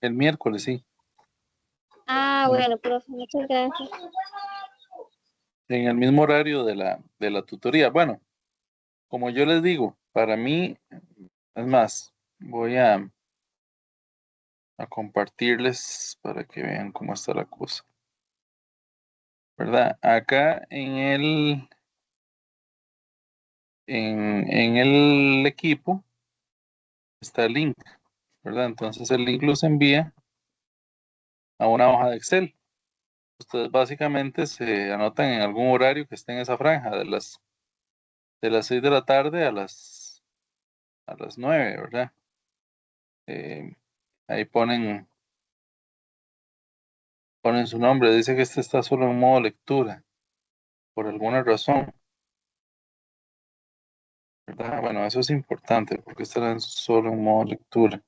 El miércoles, sí. Bueno, profe, muchas gracias. En el mismo horario de la tutoría. Bueno, como yo les digo, para mí, es más, voy a compartirles para que vean cómo está la cosa. ¿Verdad? Acá en el equipo está el link, ¿verdad? Entonces el link los envía a una hoja de Excel. Ustedes básicamente se anotan en algún horario que esté en esa franja, de las 6 de la tarde a las 9, ¿verdad? Ahí ponen su nombre. Dice que este está solo en modo lectura, por alguna razón, ¿verdad? Bueno, eso es importante, porque estará solo en modo lectura.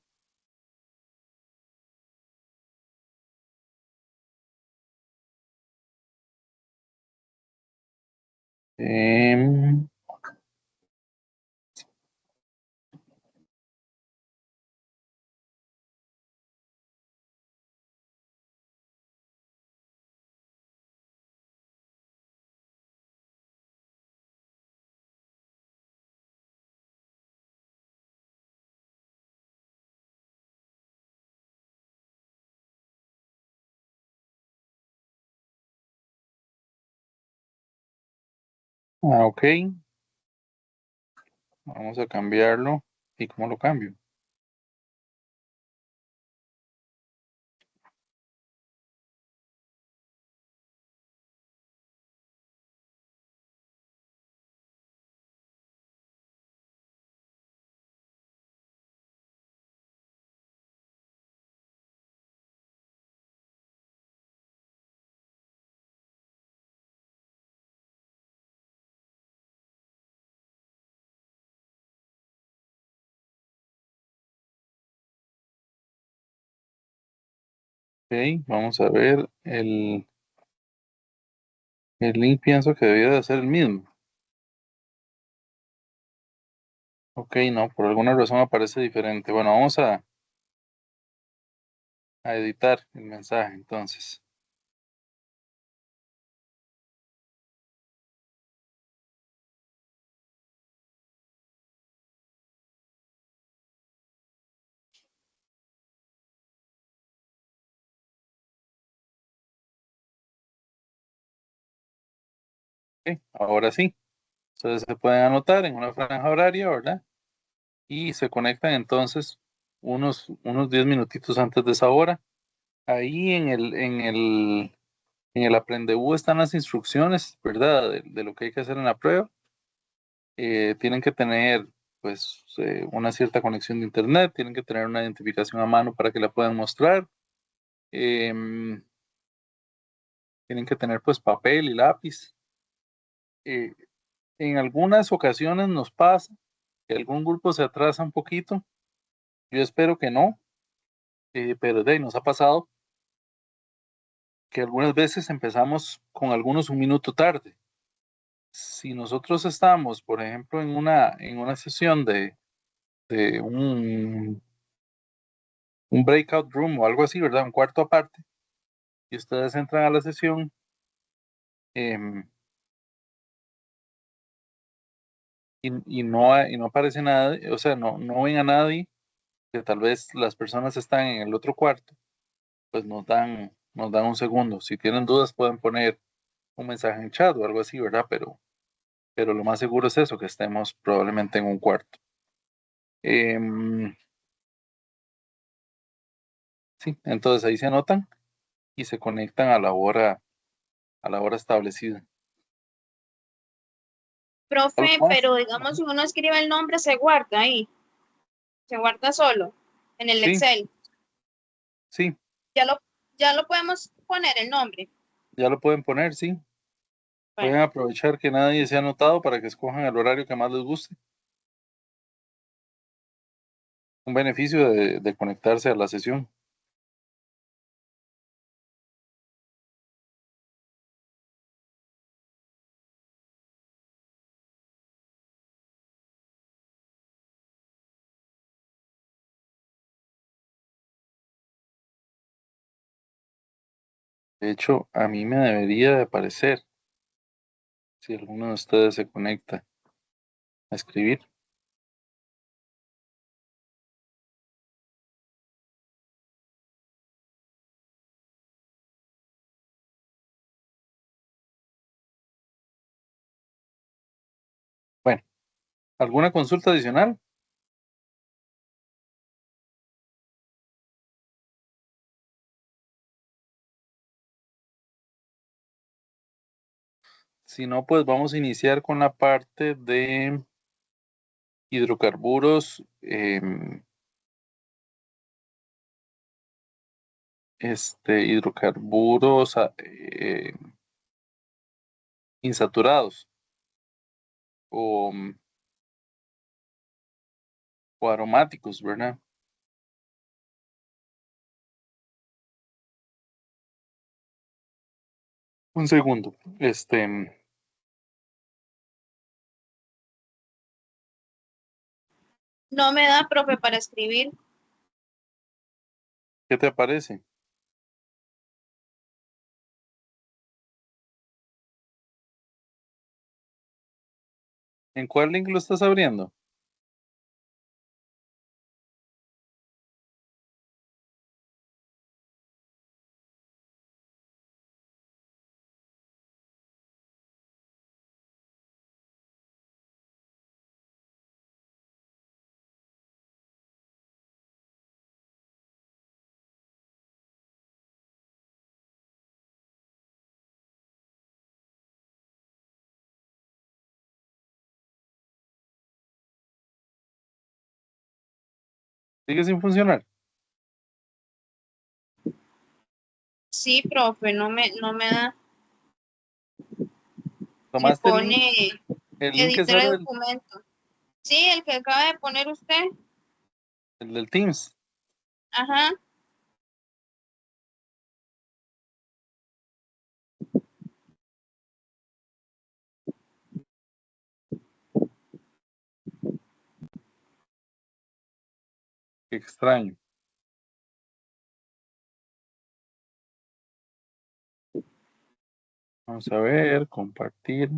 Em, ok. Vamos a cambiarlo. ¿Y cómo lo cambio? Ok, vamos a ver. El link pienso que debía de ser el mismo. Ok, no, por alguna razón aparece diferente. Bueno, vamos a editar el mensaje entonces. Ok, ahora sí. Entonces se pueden anotar en una franja horaria, ¿verdad? Y se conectan entonces unos 10 minutitos antes de esa hora. Ahí en el Aprendeu están las instrucciones, ¿verdad? De lo que hay que hacer en la prueba. Tienen que tener, pues, una cierta conexión de internet, tienen que tener una identificación a mano para que la puedan mostrar. Em, Tienen que tener, pues, papel y lápiz. Eh, en algunas ocasiones nos pasa que algún grupo se atrasa un poquito. Yo espero que no, pero de ahí nos ha pasado que algunas veces empezamos con algunos un minuto tarde. Si nosotros estamos, por ejemplo, en una sesión de un breakout room o algo así, ¿verdad? Un cuarto aparte, y ustedes entran a la sesión, em, y no aparece nada, o sea, no ven a nadie, que tal vez las personas están en el otro cuarto, pues nos dan un segundo. Si tienen dudas pueden poner un mensaje en chat o algo así, ¿verdad? Pero lo más seguro es eso, que estemos probablemente en un cuarto. Em, sí, entonces ahí se anotan y se conectan a la hora establecida. ¿Algo Profe, más? pero digamos, si uno escribe el nombre, se guarda ahí, se guarda solo en el Sí, Excel. sí, Ya lo, ya lo podemos poner el nombre. ya lo pueden poner, sí. Pueden Bueno. aprovechar que nadie se ha anotado para que escojan el horario que más les guste. Un beneficio de conectarse a la sesión. De hecho, a mí me debería de aparecer si alguno de ustedes se conecta a escribir. Bueno, ¿alguna consulta adicional? Si no, pues vamos a iniciar con la parte de hidrocarburos, hidrocarburos insaturados o, o aromáticos, ¿verdad? Un segundo. No me da, profe, para escribir. ¿Qué te aparece? ¿En cuál link lo estás abriendo? ¿Sigue sin funcionar? Sí, profe, no me da. Me ¿Tomaste pone el link que editar sale el documento. Sí, el que acaba de poner usted. el del Teams? Ajá. Qué extraño. Vamos a ver, compartir.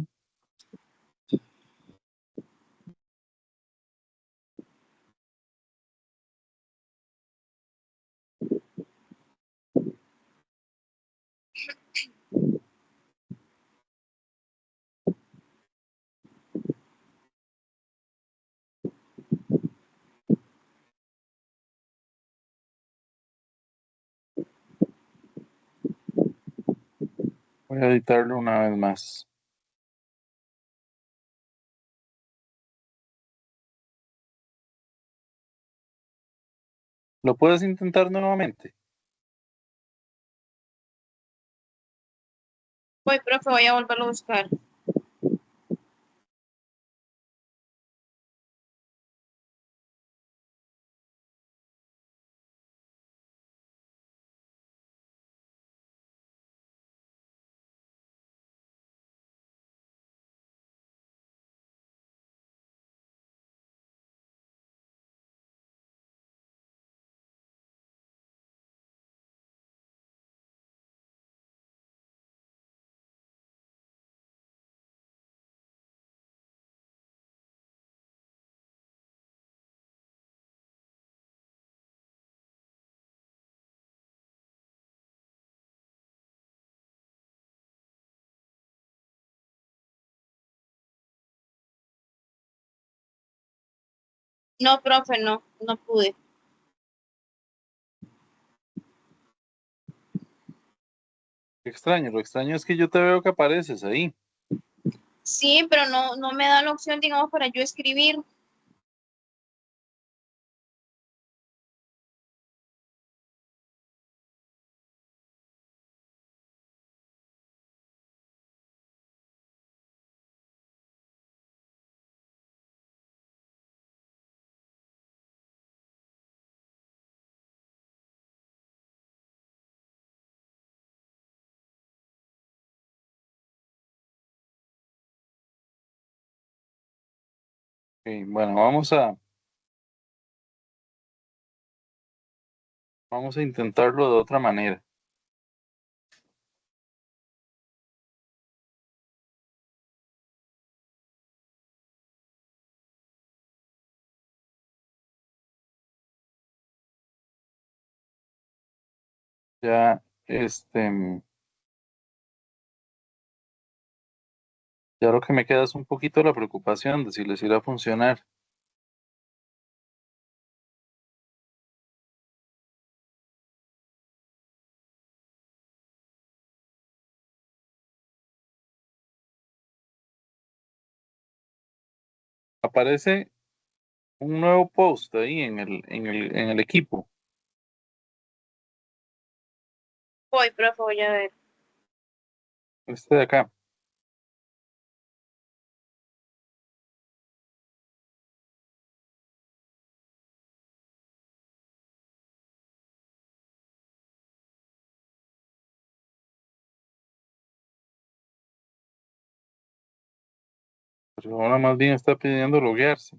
Voy a editarlo una vez más. ¿Lo puedes intentar nuevamente? Voy, profe, voy a volverlo a buscar. No, profe, no pude. Qué extraño. Lo extraño es que yo te veo que apareces ahí. Sí, pero no me da la opción, digamos, para yo escribir. Ok, bueno, vamos a intentarlo de otra manera. Ya, ya lo que me queda es un poquito la preocupación de si les irá a funcionar. Aparece un nuevo post ahí en el equipo. Voy, profe, voy a ver. Este de acá. Pero ahora más bien está pidiendo loguearse.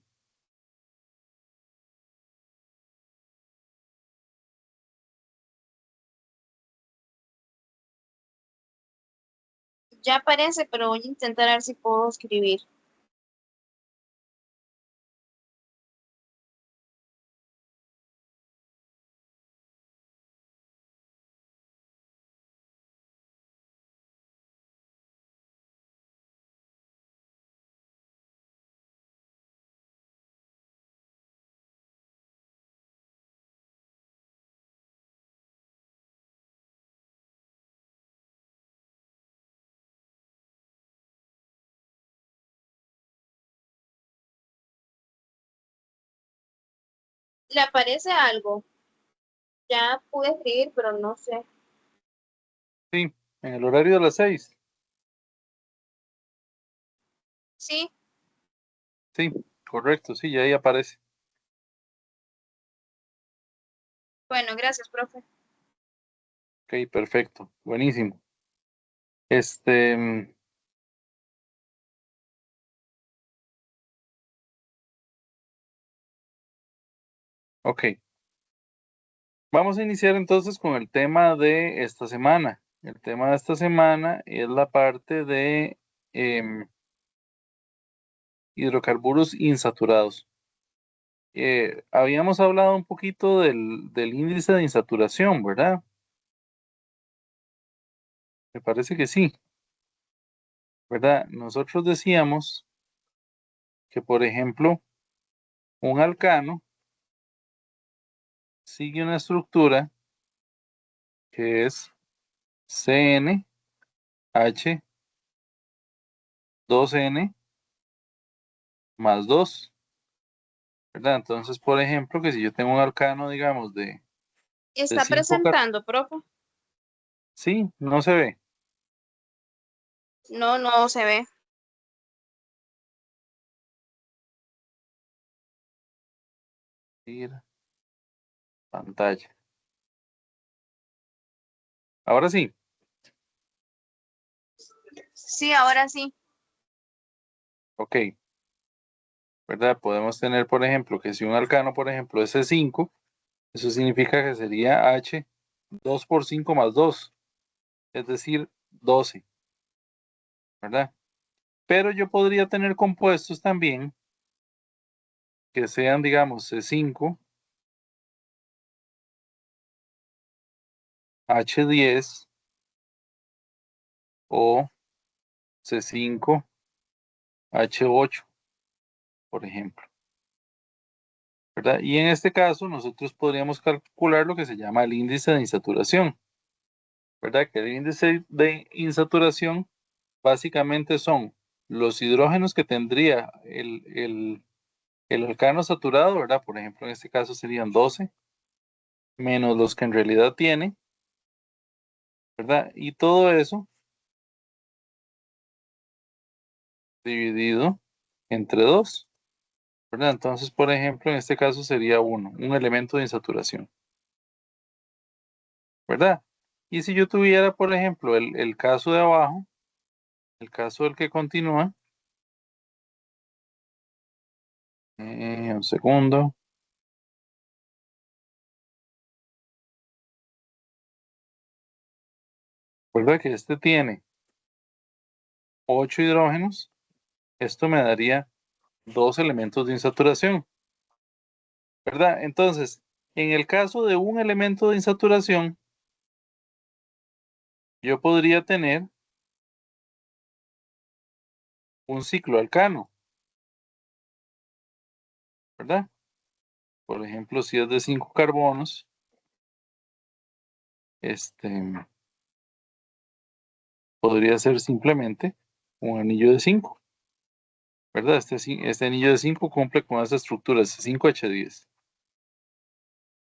Ya aparece, pero voy a intentar a ver si puedo escribir. ¿Le aparece algo? Ya pude escribir, pero no sé. Sí, en el horario de las 6. Sí, Sí, correcto, sí, ya ahí aparece. bueno, gracias, profe. Ok, perfecto, buenísimo. Este, ok, vamos a iniciar entonces con el tema de esta semana. El tema de esta semana es la parte de hidrocarburos insaturados. Habíamos hablado un poquito del índice de insaturación, ¿verdad? Me parece que sí, ¿verdad? Nosotros decíamos que, por ejemplo, un alcano sigue una estructura que es CnH2n más 2, ¿verdad? Entonces, por ejemplo, que si yo tengo un alcano, digamos, de Está 5, presentando, profe. sí, no se ve. No, no se ve. Mira, pantalla. Ahora sí, Sí, ahora sí. ok, ¿verdad? Podemos tener, por ejemplo, que si un alcano, por ejemplo, es C5, eso significa que sería H 2 por 5 más 2, es decir, 12, ¿verdad? Pero yo podría tener compuestos también que sean, digamos, C5, H10 o C5, H8, por ejemplo, ¿verdad? Y en este caso nosotros podríamos calcular lo que se llama el índice de insaturación, ¿verdad? Que el índice de insaturación básicamente son los hidrógenos que tendría el alcano saturado, ¿verdad? Por ejemplo, en este caso serían 12, menos los que en realidad tiene, ¿verdad? Y todo eso dividido entre 2, ¿verdad? Entonces, por ejemplo, en este caso sería 1, un elemento de insaturación, ¿verdad? Y si yo tuviera, por ejemplo, el caso de abajo, el caso del que continúa, un segundo, ¿verdad? Que este tiene 8 hidrógenos, esto me daría 2 elementos de insaturación, ¿verdad? Entonces, en el caso de un elemento de insaturación, yo podría tener un cicloalcano, ¿verdad? Por ejemplo, si es de 5 carbonos, podría ser simplemente un anillo de 5, ¿verdad? Este anillo de 5 cumple con esa estructura, es 5H10.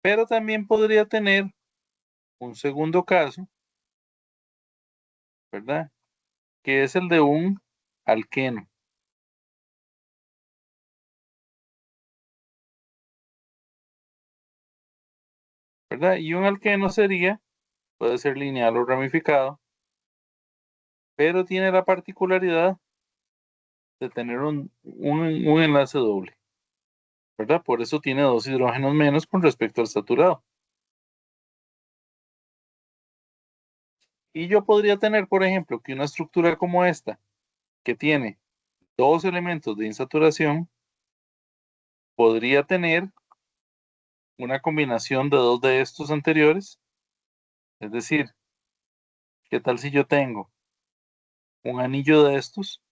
Pero también podría tener un segundo caso, ¿verdad? Que es el de un alqueno, ¿verdad? Y un alqueno puede ser lineal o ramificado, pero tiene la particularidad de tener un enlace doble, ¿verdad? Por eso tiene 2 hidrógenos menos con respecto al saturado. Y yo podría tener, por ejemplo, que una estructura como esta, que tiene 2 elementos de insaturación, podría tener una combinación de 2 de estos anteriores. Es decir, ¿qué tal si yo tengo un anillo de estos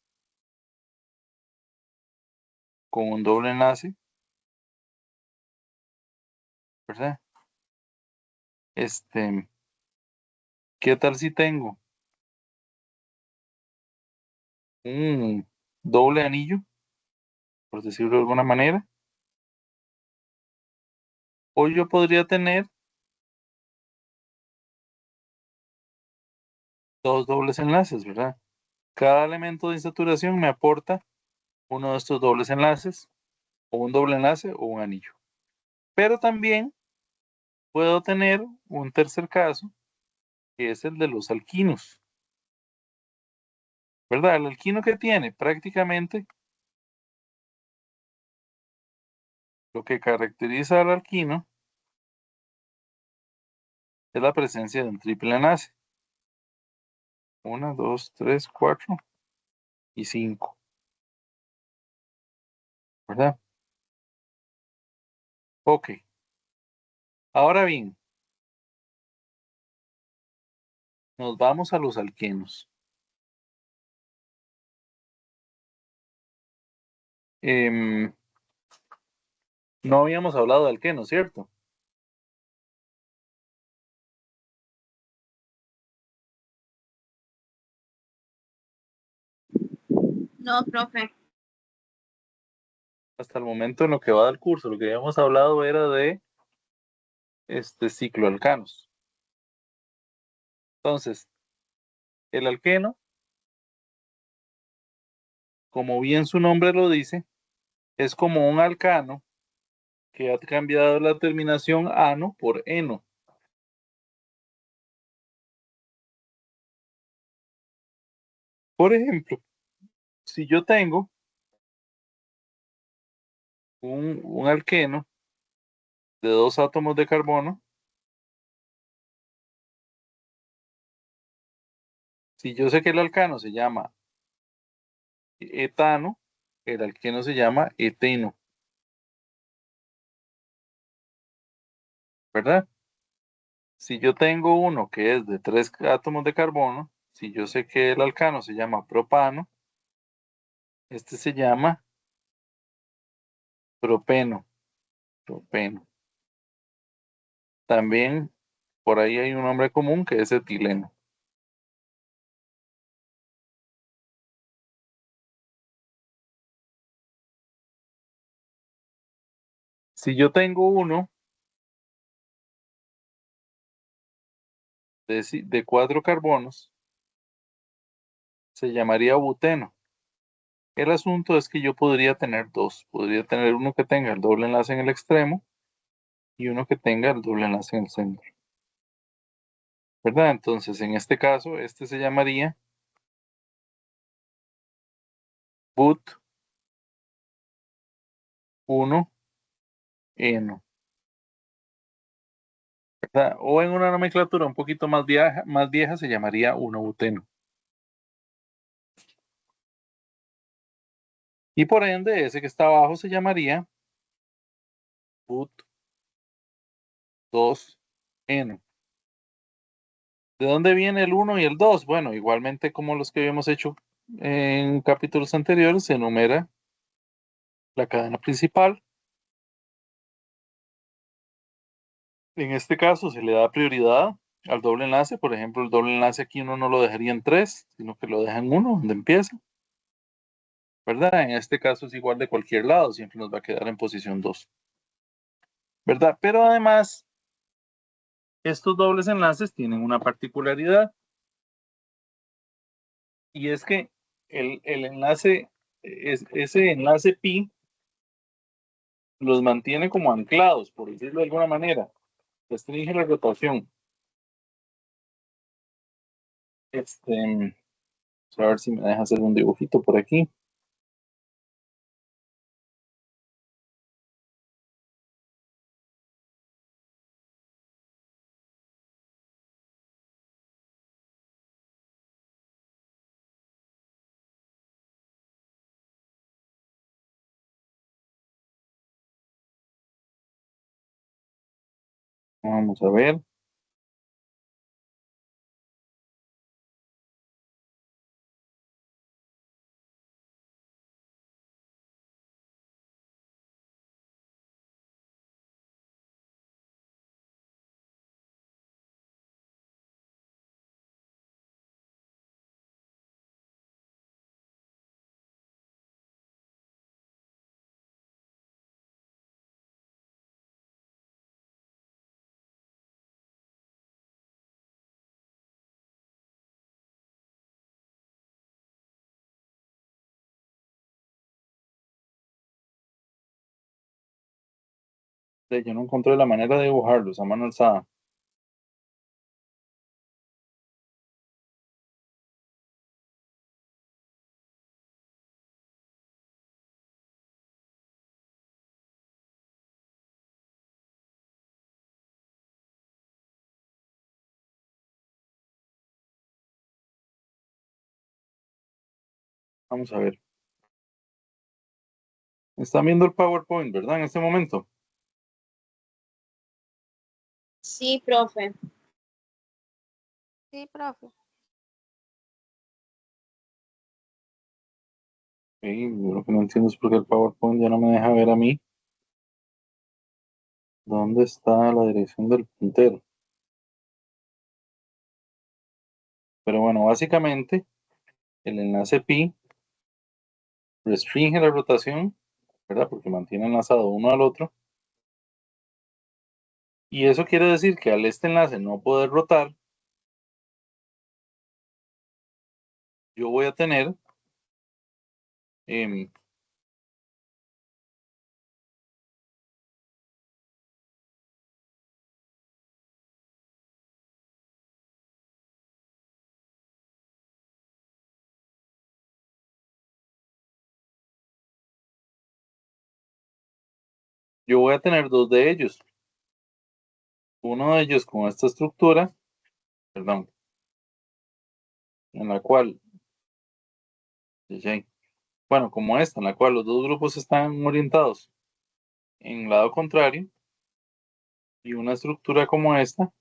con un doble enlace, ¿verdad? ¿Qué tal si tengo un doble anillo, por decirlo de alguna manera? O yo podría tener 2 dobles enlaces, ¿verdad? Cada elemento de insaturación me aporta uno de estos dobles enlaces, o un doble enlace o un anillo. Pero también puedo tener un tercer caso, que es el de los alquinos, ¿verdad? El alquino que tiene prácticamente lo que caracteriza al alquino es la presencia de un triple enlace. 1, 2, 3, 4 y 5, ¿verdad? Ok. Ahora bien, nos vamos a los alquenos. No habíamos hablado de alquenos, ¿cierto? No, profe. Hasta el momento en lo que va del curso, lo que habíamos hablado era de cicloalcanos. Entonces, el alqueno, como bien su nombre lo dice, es como un alcano que ha cambiado la terminación ano por eno. Por ejemplo, si yo tengo un alqueno de 2 átomos de carbono, si yo sé que el alcano se llama etano, el alqueno se llama eteno, ¿verdad? Si yo tengo uno que es de 3 átomos de carbono, si yo sé que el alcano se llama propano, este se llama propeno, propeno. También por ahí hay un nombre común que es etileno. Si yo tengo uno de 4 carbonos, se llamaría buteno. El asunto es que yo podría tener dos. Podría tener uno que tenga el doble enlace en el extremo y uno que tenga el doble enlace en el centro, ¿verdad? Entonces, en este caso, este se llamaría but 1 eno, ¿verdad? O en una nomenclatura un poquito más vieja se llamaría 1-buteno. Y por ende, ese que está abajo se llamaría but 2 eno. ¿De dónde viene el 1 y el 2? Bueno, igualmente como los que habíamos hecho en capítulos anteriores, se enumera la cadena principal. En este caso se le da prioridad al doble enlace. Por ejemplo, el doble enlace aquí uno no lo dejaría en 3, sino que lo deja en 1, donde empieza, ¿verdad? En este caso es igual de cualquier lado, siempre nos va a quedar en posición 2, ¿verdad? Pero además, estos dobles enlaces tienen una particularidad, y es que el enlace, ese enlace pi, los mantiene como anclados, por decirlo de alguna manera, restringe la rotación. Vamos a ver si me deja hacer un dibujito por aquí. Vamos a ver. Yo no encontré la manera de dibujarlos a mano alzada. Vamos a ver. Están viendo el PowerPoint, ¿verdad? En este momento. Sí, profe. Sí, profe. Sí, yo lo que no entiendo es por qué el PowerPoint ya no me deja ver a mí dónde está la dirección del puntero. Pero bueno, básicamente el enlace pi restringe la rotación, ¿verdad? Porque mantiene enlazado uno al otro. Y eso quiere decir que al este enlace no poder rotar, yo voy a tener em, yo voy a tener dos de ellos. Uno de ellos con esta estructura, perdón, en la cual, bueno, como esta, en la cual los dos grupos están orientados en lado contrario, y una estructura como esta,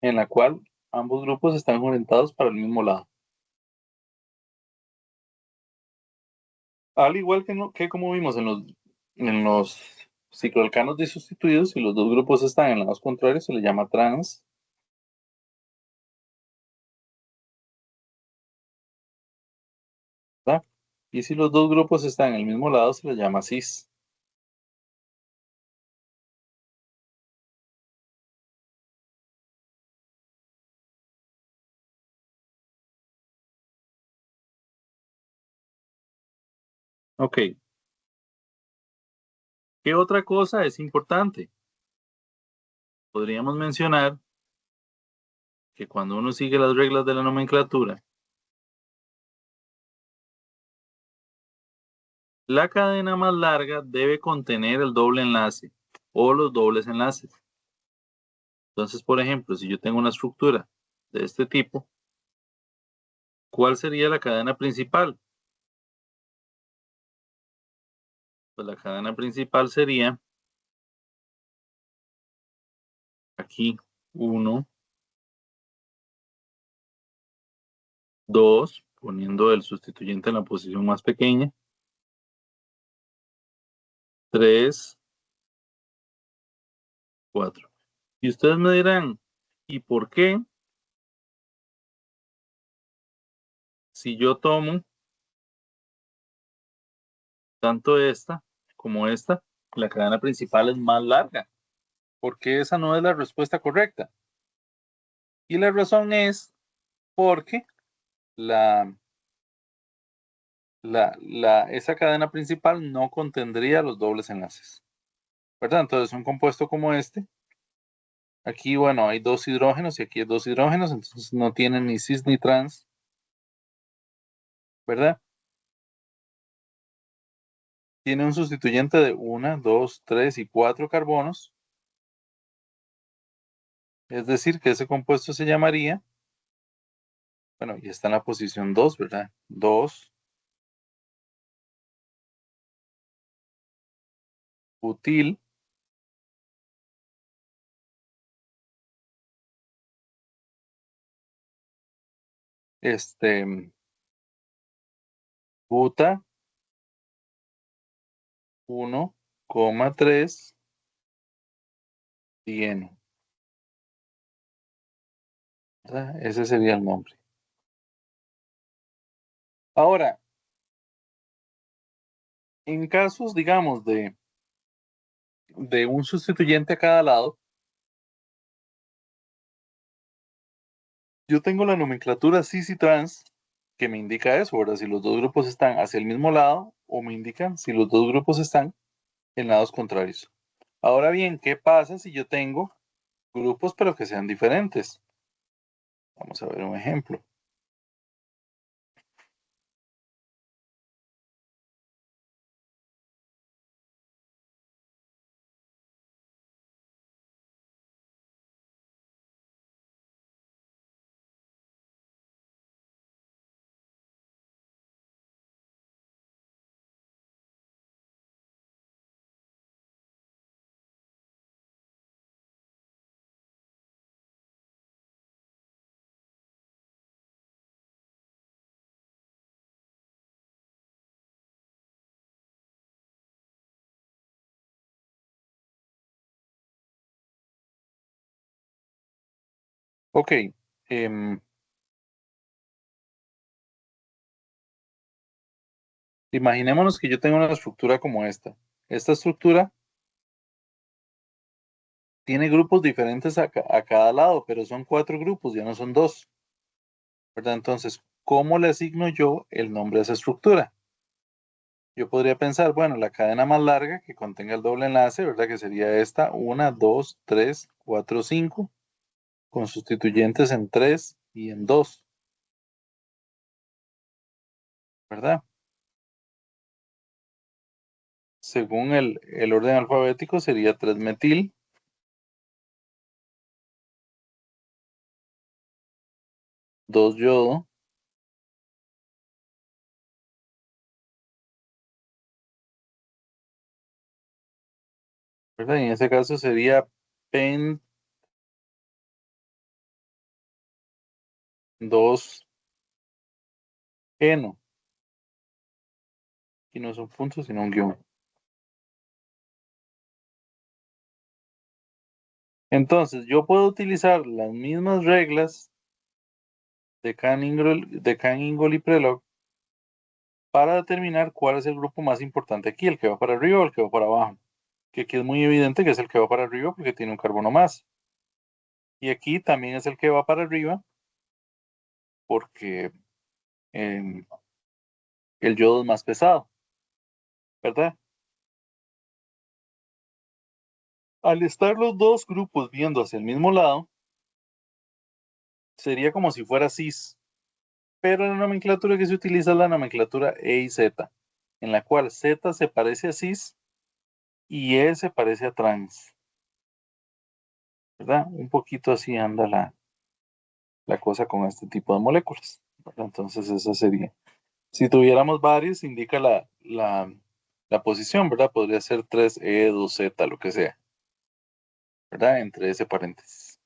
en la cual ambos grupos están orientados para el mismo lado. Al igual que, que como vimos en los cicloalcanos disustituidos, si los dos grupos están en lados contrarios, se le llama trans. ¿Verdad? Y si los dos grupos están en el mismo lado, se le llama cis. Ok. ¿Qué otra cosa es importante? Podríamos mencionar que cuando uno sigue las reglas de la nomenclatura, la cadena más larga debe contener el doble enlace o los dobles enlaces. Entonces, por ejemplo, si yo tengo una estructura de este tipo, ¿cuál sería la cadena principal? Pues la cadena principal sería aquí 1, 2, poniendo el sustituyente en la posición más pequeña. 3, 4. Y ustedes me dirán, ¿y por qué si yo tomo tanto esta como esta, la cadena principal es más larga? ¿Por qué esa no es la respuesta correcta? Y la razón es porque esa cadena principal no contendría los dobles enlaces, ¿verdad? Entonces, un compuesto como este, aquí, bueno, hay dos hidrógenos y aquí hay dos hidrógenos, entonces no tienen ni cis ni trans, ¿verdad? Tiene un sustituyente de 1, 2, 3 y 4 carbonos, es decir, que ese compuesto se llamaría, bueno, y está en la posición 2, ¿verdad? 2 butil buta 1,3 dieno, ¿verdad? Ese sería el nombre. Ahora, en casos, digamos, de un sustituyente a cada lado, yo tengo la nomenclatura cis y trans que me indica eso, ¿verdad? Si los dos grupos están hacia el mismo lado o me indican si los dos grupos están en lados contrarios. Ahora bien, ¿qué pasa si yo tengo grupos pero que sean diferentes? Vamos a ver un ejemplo. Ok, imaginémonos que yo tengo una estructura como esta. Esta estructura tiene grupos diferentes a cada lado, pero son 4 grupos, ya no son 2, ¿verdad? Entonces, ¿cómo le asigno yo el nombre a esa estructura? Yo podría pensar, bueno, la cadena más larga que contenga el doble enlace, ¿verdad? Que sería esta, 1, 2, 3, 4, 5, con sustituyentes en 3 y en 2, ¿verdad? Según el orden alfabético sería 3-metil, 2 yodo, ¿verdad? Y en ese caso sería pen 2 eno. Aquí no es un punto, sino un guión. Entonces, yo puedo utilizar las mismas reglas de Canning-Ingold y Prelog para determinar cuál es el grupo más importante aquí, el que va para arriba o el que va para abajo. Que aquí es muy evidente que es el que va para arriba porque tiene un carbono más. Y aquí también es el que va para arriba porque em, el yodo es más pesado, ¿verdad? Al estar los dos grupos viendo hacia el mismo lado, sería como si fuera cis, pero la nomenclatura que se utiliza es la nomenclatura E y Z, en la cual Z se parece a cis y E se parece a trans, ¿verdad? Un poquito así anda la cosa con este tipo de moléculas, ¿verdad? Entonces esa sería. Si tuviéramos varios, indica la posición, ¿verdad? Podría ser 3E, 2Z, lo que sea, ¿verdad? Entre ese paréntesis.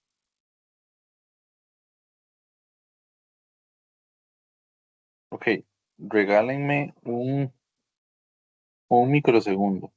Ok, regálenme un microsegundo.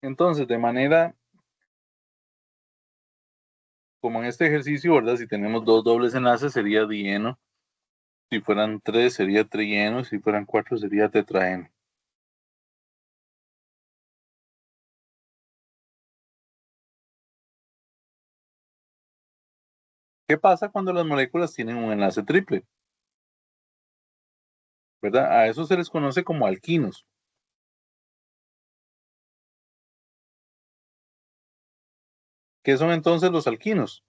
Entonces, de manera, como en este ejercicio, ¿verdad? Si tenemos dos dobles enlaces sería dieno. Si fueran tres sería trieno. Si fueran cuatro sería tetraeno. ¿Qué pasa cuando las moléculas tienen un enlace triple? ¿Verdad? A eso se les conoce como alquinos. ¿Qué son entonces los alquinos?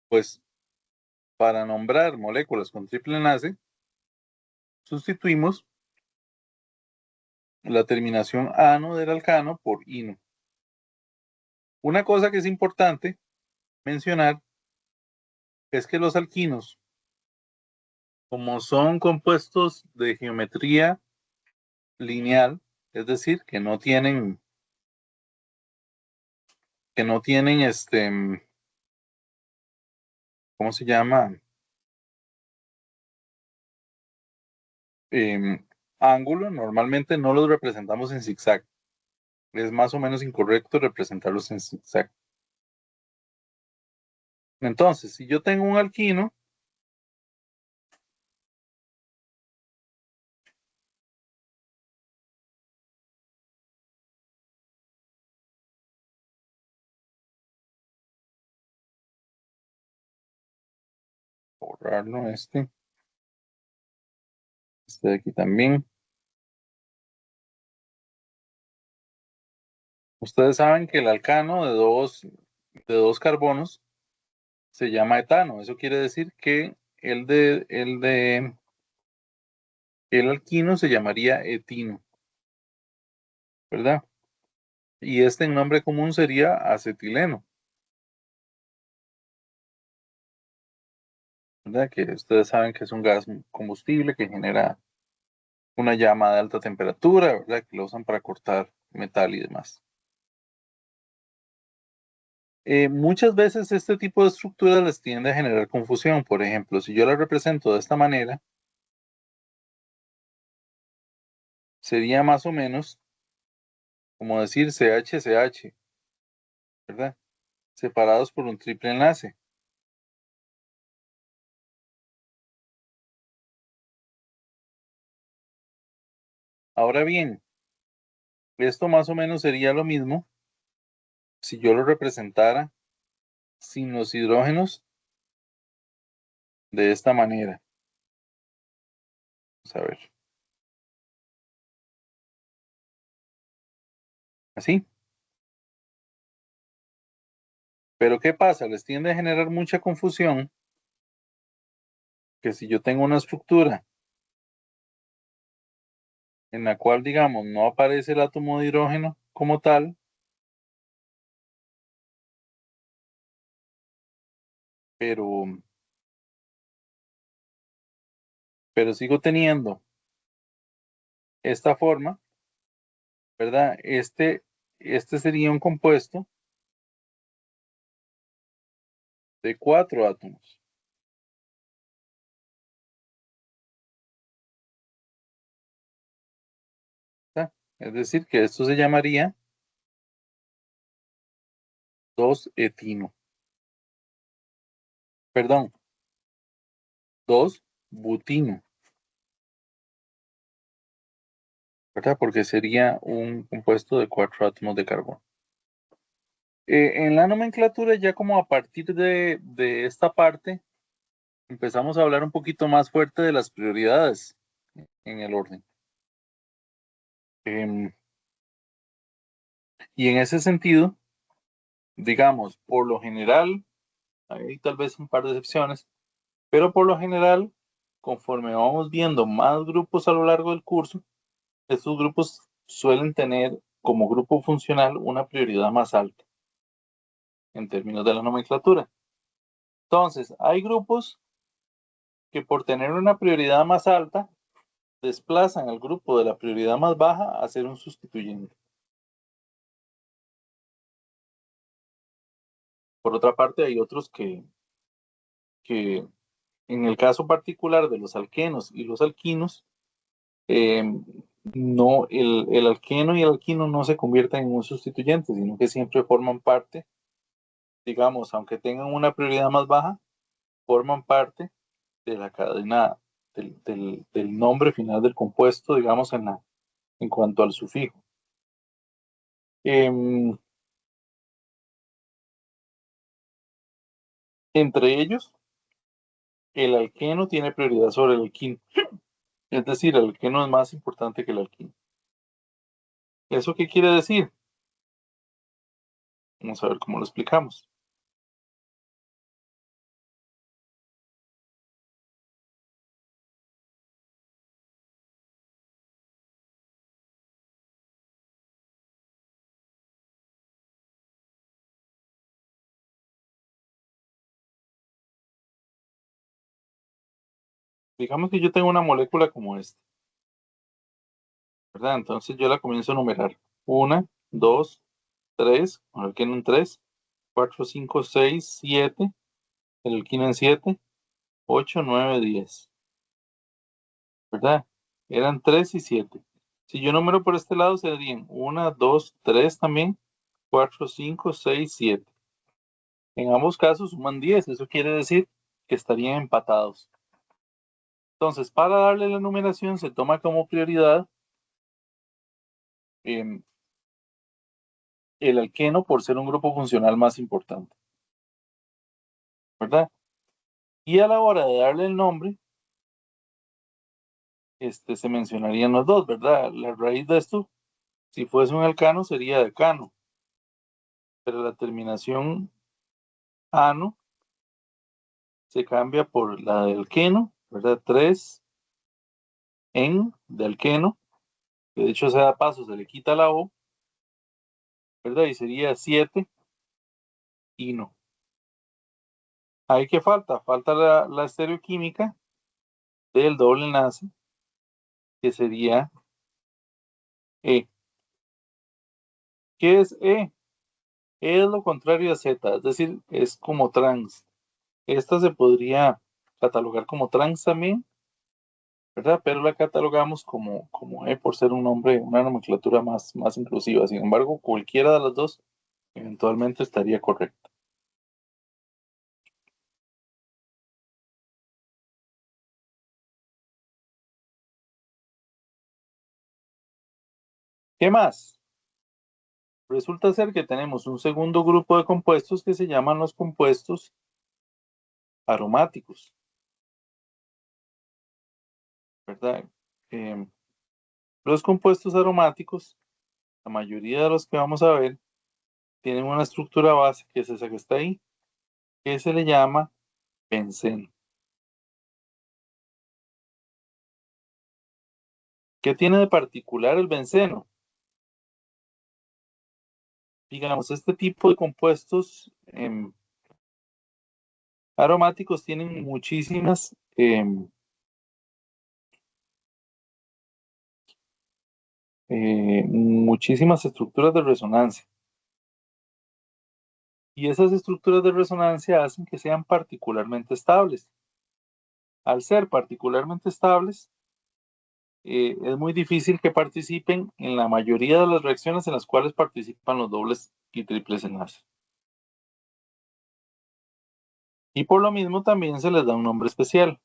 Pues para nombrar moléculas con triple enlace, sustituimos la terminación ano del alcano por ino. Una cosa que es importante mencionar es que los alquinos, como son compuestos de geometría lineal, es decir, que no tienen ¿cómo se llama? Em, ángulo, normalmente no los representamos en zigzag. Es más o menos incorrecto representarlos en zigzag. Entonces, si yo tengo un alquino, borrarlo este de aquí también. Ustedes saben que el alcano de dos carbonos se llama etano. Eso quiere decir que el alquino se llamaría etino, ¿verdad? Y este en nombre común sería acetileno, ¿verdad? Que ustedes saben que es un gas combustible que genera una llama de alta temperatura, ¿verdad? Que lo usan para cortar metal y demás. Muchas veces este tipo de estructuras les tiende a generar confusión. Por ejemplo, si yo la represento de esta manera, sería más o menos como decir CH-CH, ¿verdad? Separados por un triple enlace. Ahora bien, esto más o menos sería lo mismo si yo lo representara sin los hidrógenos de esta manera. Vamos a ver. Así. Pero ¿qué pasa? Les tiende a generar mucha confusión que si yo tengo una estructura en la cual, digamos, no aparece el átomo de hidrógeno como tal, pero, pero sigo teniendo esta forma, ¿verdad? Este sería un compuesto de 4 átomos. ¿Está? Es decir, que esto se llamaría 2-etino. Perdón, 2-butino, ¿verdad? Porque sería un compuesto de 4 átomos de carbono. En la nomenclatura, ya como a partir de esta parte, empezamos a hablar un poquito más fuerte de las prioridades en el orden. Y en ese sentido, digamos, por lo general, hay tal vez un par de excepciones, pero por lo general, conforme vamos viendo más grupos a lo largo del curso, estos grupos suelen tener como grupo funcional una prioridad más alta en términos de la nomenclatura. Entonces, hay grupos que por tener una prioridad más alta, desplazan al grupo de la prioridad más baja a ser un sustituyente. Por otra parte, hay otros que en el caso particular de los alquenos y los alquinos, eh, no, el alqueno y el alquino no se convierten en un sustituyente, sino que siempre forman parte, digamos, aunque tengan una prioridad más baja, forman parte de la cadena del nombre final del compuesto, digamos, en cuanto al sufijo. Entre ellos, el alqueno tiene prioridad sobre el alquino. Es decir, el alqueno es más importante que el alquino. ¿Eso qué quiere decir? Vamos a ver cómo lo explicamos. Digamos que yo tengo una molécula como esta, ¿verdad? Entonces yo la comienzo a numerar. 1, 2, 3, con el alqueno en 3, 4, 5, 6, 7, el alquino en 7, 8, 9, 10, ¿verdad? Eran 3 y 7. Si yo número por este lado serían 1, 2, 3 también, 4, 5, 6, 7. En ambos casos suman 10, eso quiere decir que estarían empatados. Entonces, para darle la numeración se toma como prioridad el alqueno por ser un grupo funcional más importante, ¿verdad? Y a la hora de darle el nombre, se mencionarían los dos, ¿verdad? La raíz de esto, si fuese un alcano, sería decano, pero la terminación ano se cambia por la de alqueno, ¿verdad? 3 en de alqueno, que de hecho se da paso, se le quita la O, ¿verdad? Y sería 7 ino. Ahí que falta, falta la estereoquímica del doble enlace, que sería E. ¿Qué es E? E es lo contrario a Z, es decir, es como trans. Esta se podría catalogar como trans también, ¿verdad? Pero la catalogamos como E por ser un nombre, una nomenclatura más inclusiva. Sin embargo, cualquiera de las dos eventualmente estaría correcta. ¿Qué más? Resulta ser que tenemos un segundo grupo de compuestos que se llaman los compuestos aromáticos, ¿verdad? Em, los compuestos aromáticos, la mayoría de los que vamos a ver, tienen una estructura base, que es esa que está ahí, que se le llama benceno. ¿Qué tiene de particular el benceno? Digamos, este tipo de compuestos aromáticos tienen muchísimas muchísimas estructuras de resonancia. Y esas estructuras de resonancia hacen que sean particularmente estables. Al ser particularmente estables, es muy difícil que participen en la mayoría de las reacciones en las cuales participan los dobles y triples enlaces. Y por lo mismo también se les da un nombre especial.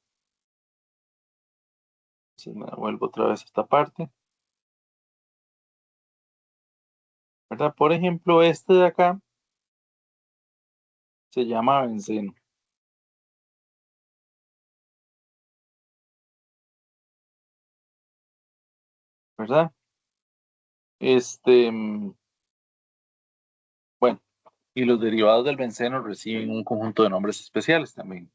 Entonces me vuelvo otra vez a esta parte. ¿Verdad? Por ejemplo, este de acá se llama benceno. ¿Verdad? Bueno, y los derivados del benceno reciben un conjunto de nombres especiales también.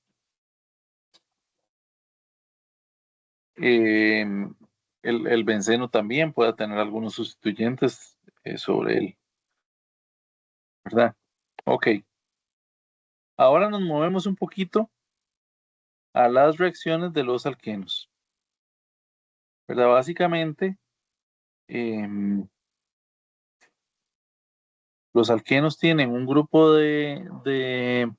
El benceno también puede tener algunos sustituyentes sobre él, ¿verdad? Ok, ahora nos movemos un poquito a las reacciones de los alquenos, ¿verdad? Básicamente, los alquenos tienen un grupo de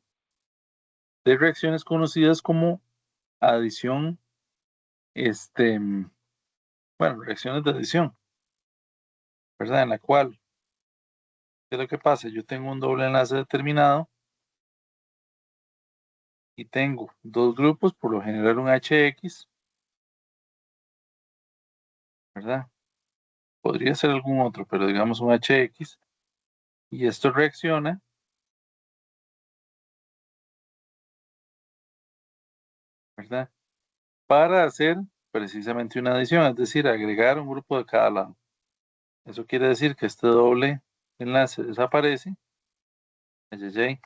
reacciones conocidas como adición, bueno, reacciones de adición, ¿verdad? En la cual, ¿qué es lo que pasa? Yo tengo un doble enlace determinado y tengo dos grupos, por lo general un HX, ¿verdad? Podría ser algún otro, pero digamos un HX, y esto reacciona, ¿verdad? Para hacer precisamente una adición, es decir, agregar un grupo de cada lado. Eso quiere decir que este doble enlace desaparece. Ay, ay, ay.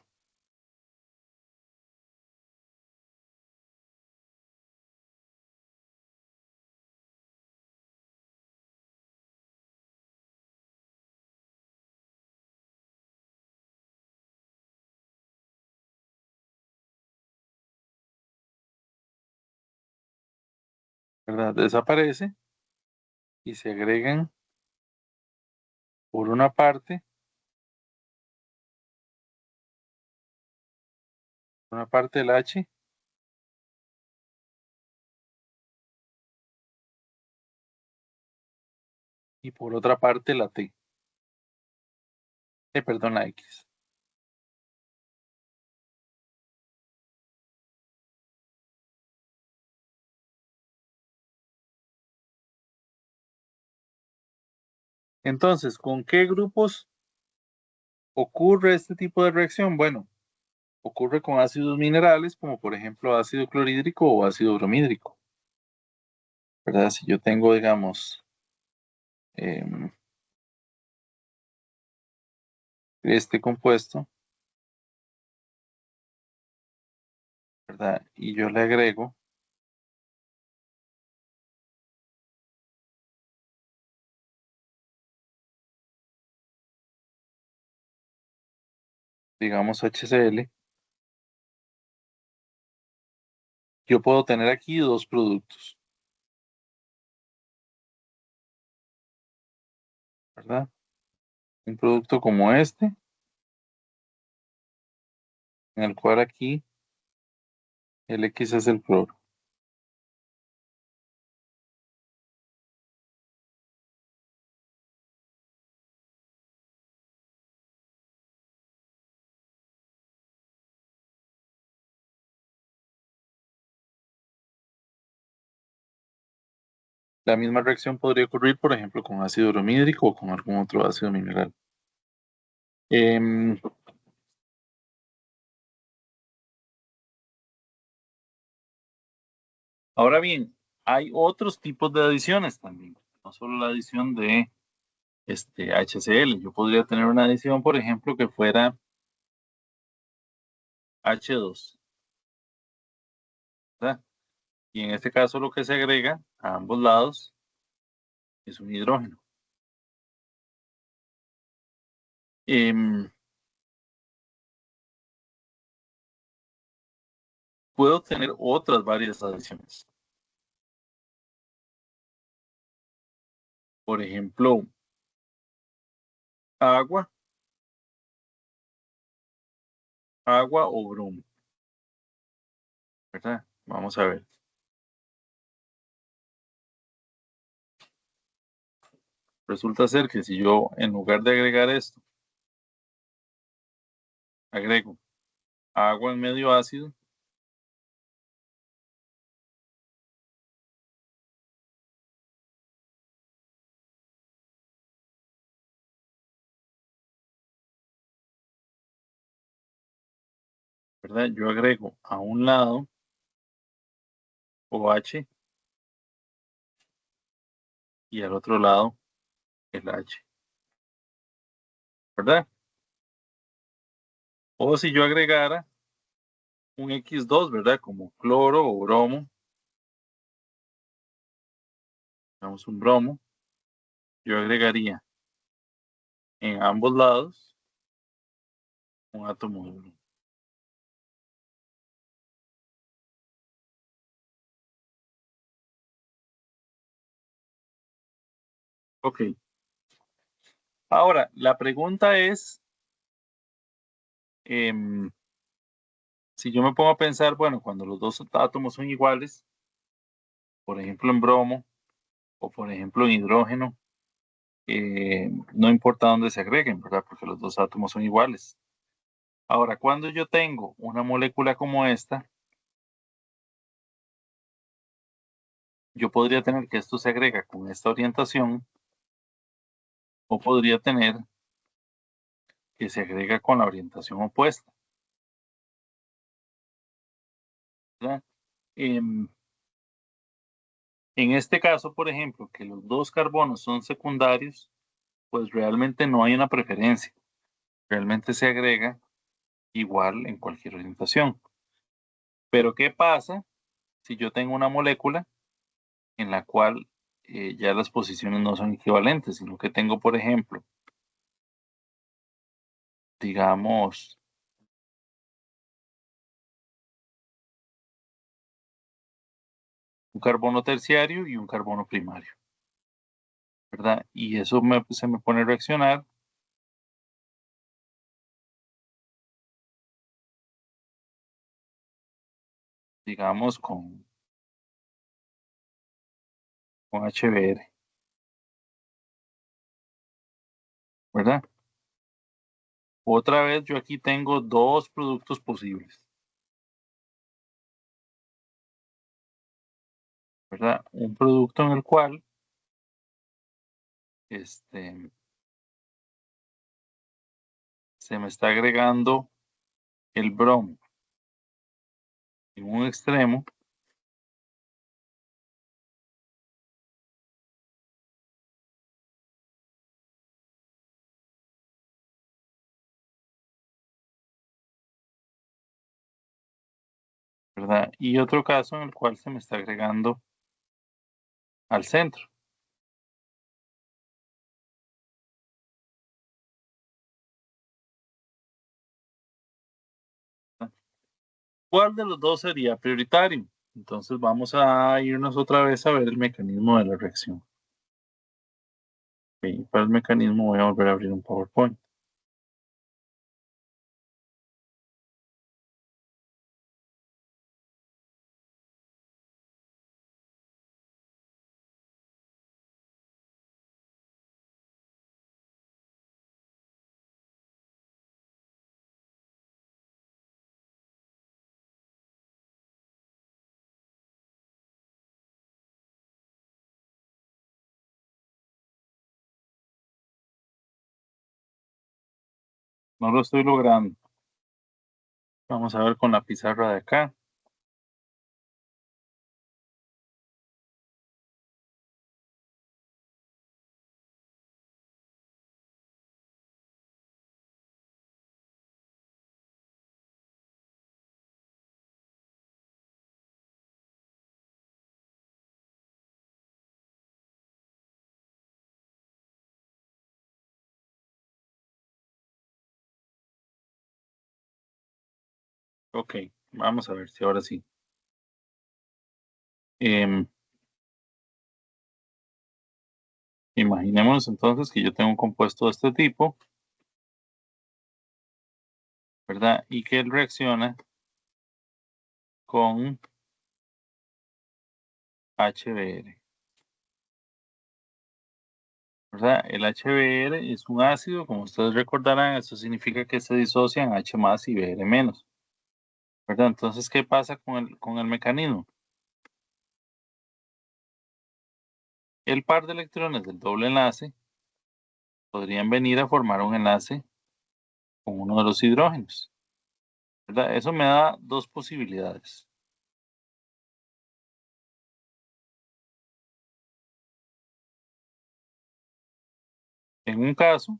¿Verdad? Desaparece y se agregan por una parte el H y por otra parte la T. Perdón, la X. Entonces, ¿con qué grupos ocurre este tipo de reacción? Bueno, ocurre con ácidos minerales, como por ejemplo ácido clorhídrico o ácido bromídrico, ¿verdad? Si yo tengo, digamos, em, este compuesto, ¿verdad? Y yo le agrego, digamos, HCl, yo puedo tener aquí dos productos, ¿verdad? Un producto como este, en el cual aquí el X es el cloro. La misma reacción podría ocurrir, por ejemplo, con ácido bromídrico o con algún otro ácido mineral. Em, Ahora bien, hay otros tipos de adiciones también, no solo la adición de HCl. Yo podría tener una adición, por ejemplo, que fuera H2, ¿verdad? Y en este caso lo que se agrega a ambos lados es un hidrógeno. Em, Puedo tener otras varias adiciones. Por ejemplo, agua, agua o bromo, ¿verdad? Vamos a ver. Resulta ser que si yo, en lugar de agregar esto, agrego agua en medio ácido, ¿verdad? Yo agrego a un lado OH y al otro lado el H, ¿verdad? O si yo agregara un X2, ¿verdad? Como cloro o bromo, digamos un bromo, yo agregaría en ambos lados un átomo de bromo. Ok. Ahora, la pregunta es, em, si yo me pongo a pensar, bueno, cuando los dos átomos son iguales, por ejemplo en bromo o por ejemplo en hidrógeno, no importa dónde se agreguen, ¿verdad? Porque los dos átomos son iguales. Ahora, cuando yo tengo una molécula como esta, yo podría tener que esto se agrega con esta orientación o podría tener que se agrega con la orientación opuesta, ¿verdad? Em, en este caso, por ejemplo, que los dos carbonos son secundarios, pues realmente no hay una preferencia. Realmente se agrega igual en cualquier orientación. Pero ¿qué pasa si yo tengo una molécula en la cual ya las posiciones no son equivalentes, sino que tengo, por ejemplo, digamos, un carbono terciario y un carbono primario, ¿verdad? Y eso se me pone a reaccionar, digamos, con HBr, ¿verdad? Otra vez yo aquí tengo dos productos posibles, ¿verdad? Un producto en el cual este, se me está agregando el bromo en un extremo, ¿verdad? Y otro caso en el cual se me está agregando al centro. ¿Cuál de los dos sería prioritario? Entonces vamos a irnos otra vez a ver el mecanismo de la reacción. Ok, para el mecanismo voy a volver a abrir un PowerPoint. No lo estoy logrando. Vamos a ver con la pizarra de acá. Ok, vamos a ver si ahora sí. Em, Imaginémonos entonces que yo tengo un compuesto de este tipo, ¿verdad? Y que él reacciona con HBr, ¿verdad? El HBr es un ácido, como ustedes recordarán, eso significa que se disocian H más y Br menos, ¿verdad? Entonces, ¿qué pasa con el mecanismo? El par de electrones del doble enlace podrían venir a formar un enlace con uno de los hidrógenos, ¿verdad? Eso me da dos posibilidades. En un caso,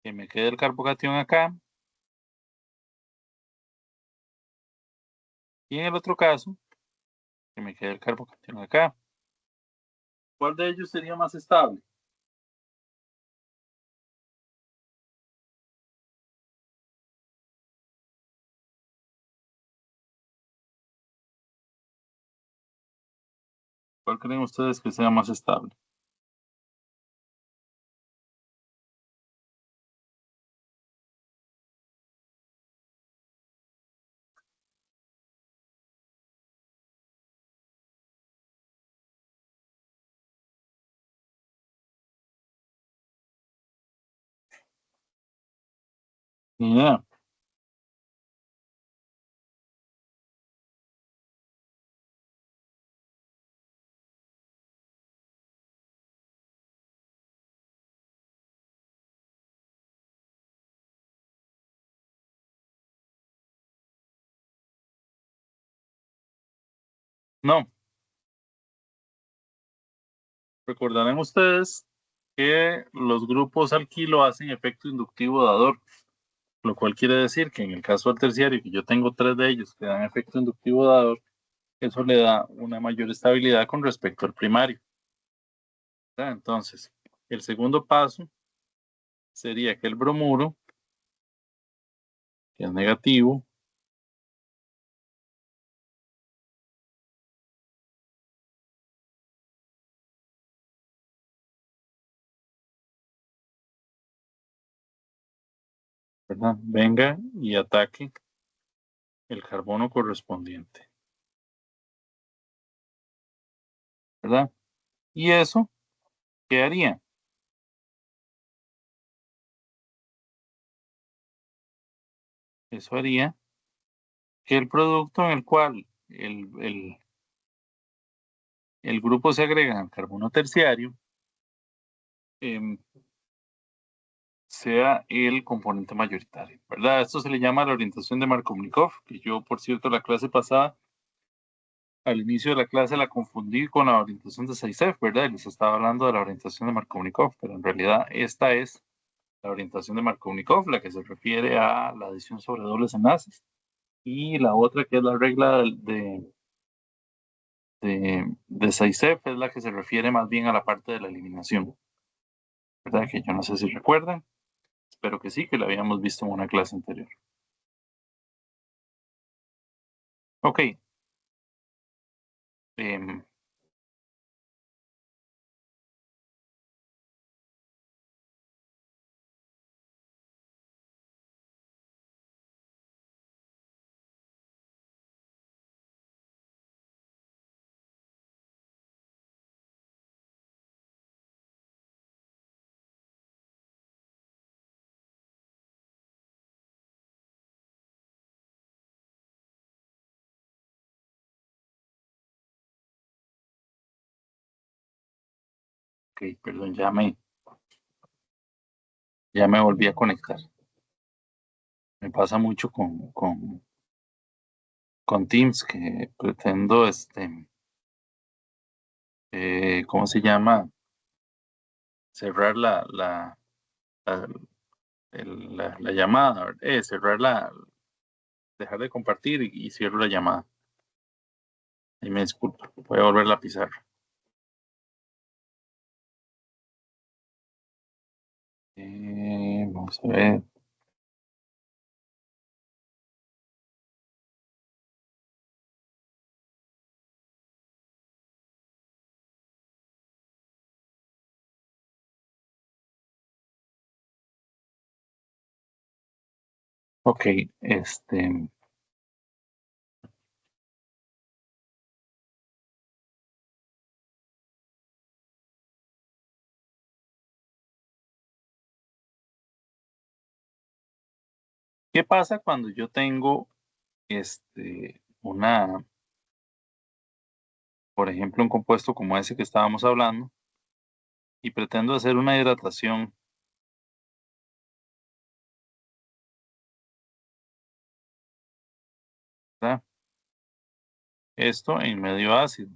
que me quede el carbocatión acá, y en el otro caso, que me quede el carbocatión acá. ¿Cuál de ellos sería más estable? ¿Cuál creen ustedes que sea más estable? Ni idea. No. Recordarán ustedes que los grupos alquilo hacen efecto inductivo dador, lo cual quiere decir que en el caso del terciario, que yo tengo tres de ellos que dan efecto inductivo dador, eso le da una mayor estabilidad con respecto al primario, ¿verdad? Entonces, el segundo paso sería que el bromuro, que es negativo, ¿verdad? Venga y ataque el carbono correspondiente, ¿verdad? ¿Y eso qué haría? Eso haría que el producto en el cual el grupo se agrega al carbono terciario em, sea el componente mayoritario, ¿verdad? Esto se le llama la orientación de Markovnikov, que yo, por cierto, la clase pasada, al inicio de la clase la confundí con la orientación de Zaitsev, ¿verdad? Y les estaba hablando de la orientación de Markovnikov, pero en realidad esta es la orientación de Markovnikov, la que se refiere a la adición sobre dobles enlaces, y la otra que es la regla de Zaitsev es la que se refiere más bien a la parte de la eliminación, ¿verdad? Que yo no sé si recuerdan, espero que sí, que la habíamos visto en una clase anterior. Ok. em, ok, perdón, ya me volví a conectar. Me pasa mucho con Teams que pretendo, ¿cómo se llama? Cerrar la, la llamada, dejar de compartir y cierro la llamada. Y me disculpo, voy a volver a pisar. Vamos a ver. Ok, ¿qué pasa cuando yo tengo por ejemplo, un compuesto como ese que estábamos hablando y pretendo hacer una hidratación, ¿verdad? Esto en medio ácido,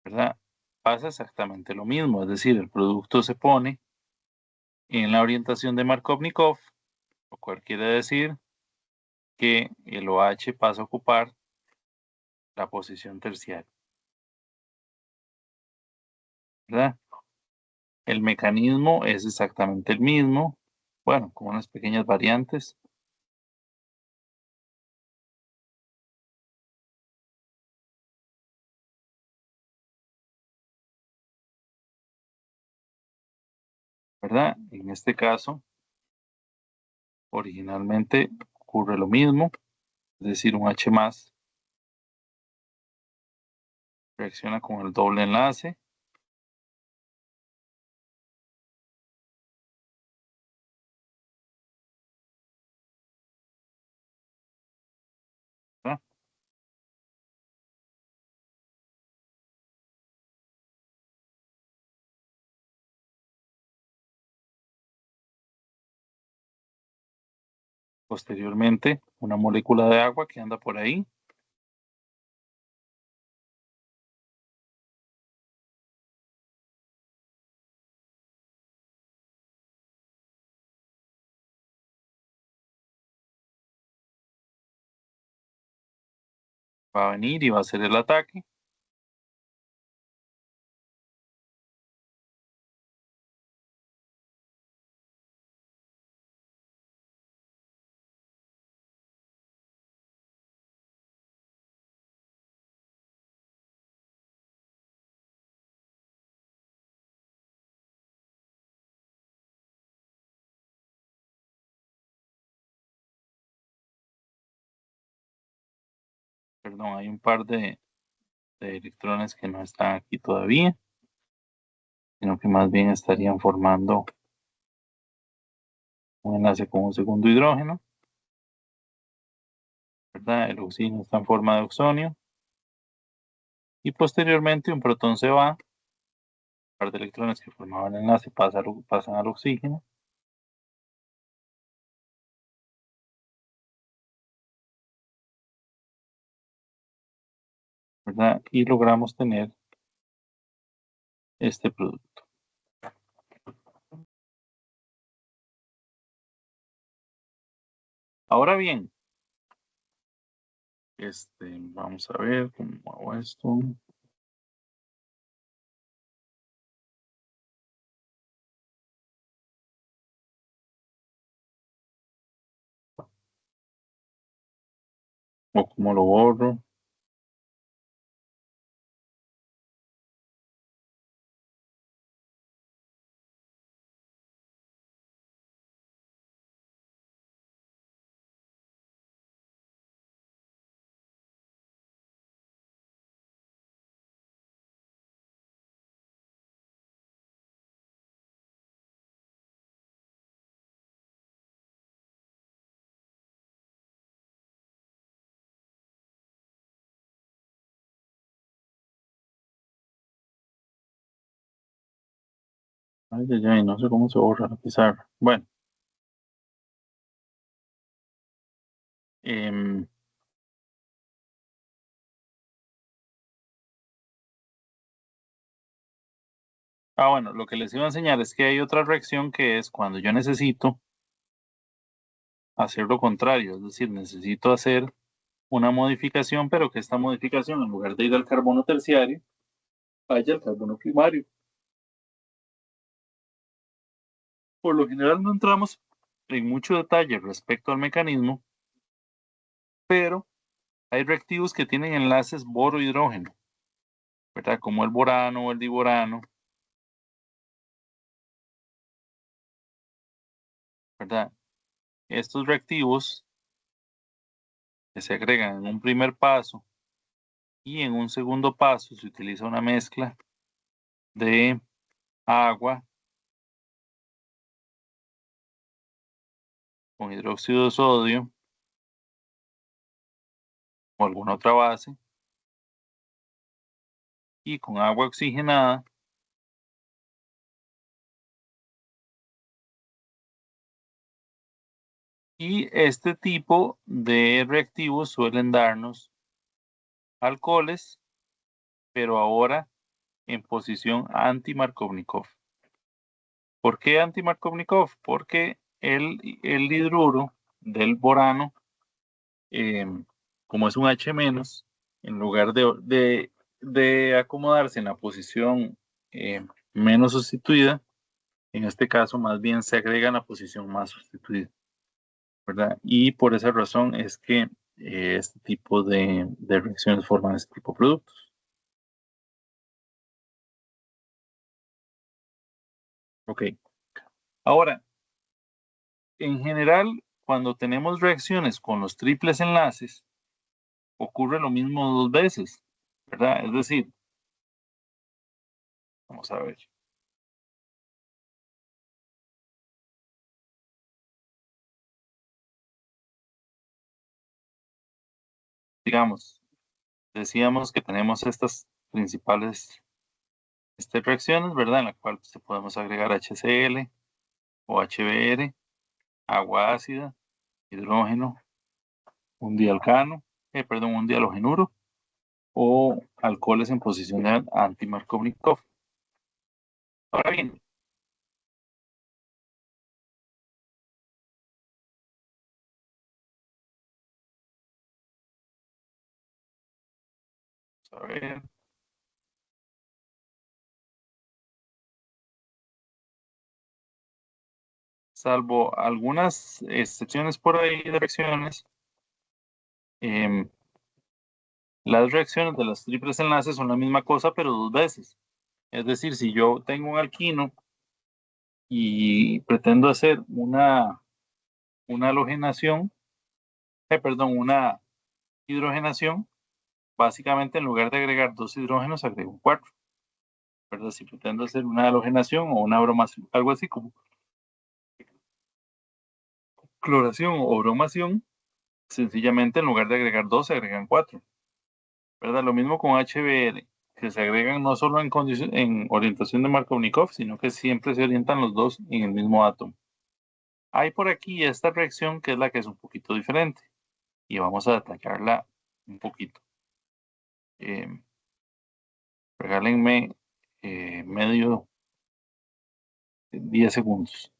¿verdad? Pasa exactamente lo mismo, es decir, el producto se pone en la orientación de Markovnikov, lo cual quiere decir que el OH pasa a ocupar la posición terciaria, ¿verdad? El mecanismo es exactamente el mismo, bueno, con unas pequeñas variantes, ¿verdad? En este caso, originalmente ocurre lo mismo, es decir, un H más reacciona con el doble enlace, ¿verdad? Posteriormente, una molécula de agua que anda por ahí, va a venir y va a hacer el ataque, perdón, hay un par de electrones que no están aquí todavía, sino que más bien estarían formando un enlace con un segundo hidrógeno, ¿verdad? El oxígeno está en forma de oxonio, y posteriormente un protón se va, un par de electrones que formaban el enlace pasan al oxígeno, ¿verdad? Y logramos tener este producto. Ahora bien, vamos a ver cómo hago esto. O cómo lo borro. Ay, ay, ay, no sé cómo se borra la pizarra. Bueno, em, bueno, lo que les iba a enseñar es que hay otra reacción que es cuando yo necesito hacer lo contrario, es decir, necesito hacer una modificación, pero que esta modificación, en lugar de ir al carbono terciario, vaya al carbono primario. Por lo general no entramos en mucho detalle respecto al mecanismo, pero hay reactivos que tienen enlaces boro-hidrógeno, ¿verdad? Como el borano o el diborano, ¿verdad? Estos reactivos que se agregan en un primer paso y en un segundo paso se utiliza una mezcla de agua con hidróxido de sodio o alguna otra base y con agua oxigenada y este tipo de reactivos suelen darnos alcoholes, pero ahora en posición anti-Markovnikov. ¿Por qué anti-Markovnikov? Porque el hidruro del borano, eh, como es un H-, en lugar de acomodarse en la posición menos sustituida, en este caso más bien se agrega en la posición más sustituida, ¿verdad? Y por esa razón es que este tipo de reacciones forman este tipo de productos. Ok. Ahora, en general, cuando tenemos reacciones con los triples enlaces, ocurre lo mismo dos veces, ¿verdad? Es decir, vamos a ver. Digamos, decíamos que tenemos estas principales reacciones, ¿verdad? En la cual pues, podemos agregar HCl o HBr, agua ácida, hidrógeno, un dialcano, perdón, un dialogenuro o alcoholes en posición de anti-Markovnikov. Ahora bien, a ver, salvo algunas excepciones por ahí de reacciones, em, las reacciones de los triples enlaces son la misma cosa, pero dos veces. Es decir, si yo tengo un alquino y pretendo hacer una halogenación, perdón, una hidrogenación, básicamente en lugar de agregar dos hidrógenos, agrego cuatro. ¿Verdad? Si pretendo hacer una halogenación o una bromación, algo así como cloración o bromación, sencillamente en lugar de agregar dos, se agregan cuatro. ¿Verdad? Lo mismo con HBr, que se agregan no solo en orientación de Markovnikov, sino que siempre se orientan los dos en el mismo átomo. Hay por aquí esta reacción que es la que es un poquito diferente y vamos a detallarla un poquito. Eh, regálenme medio 10 segundos.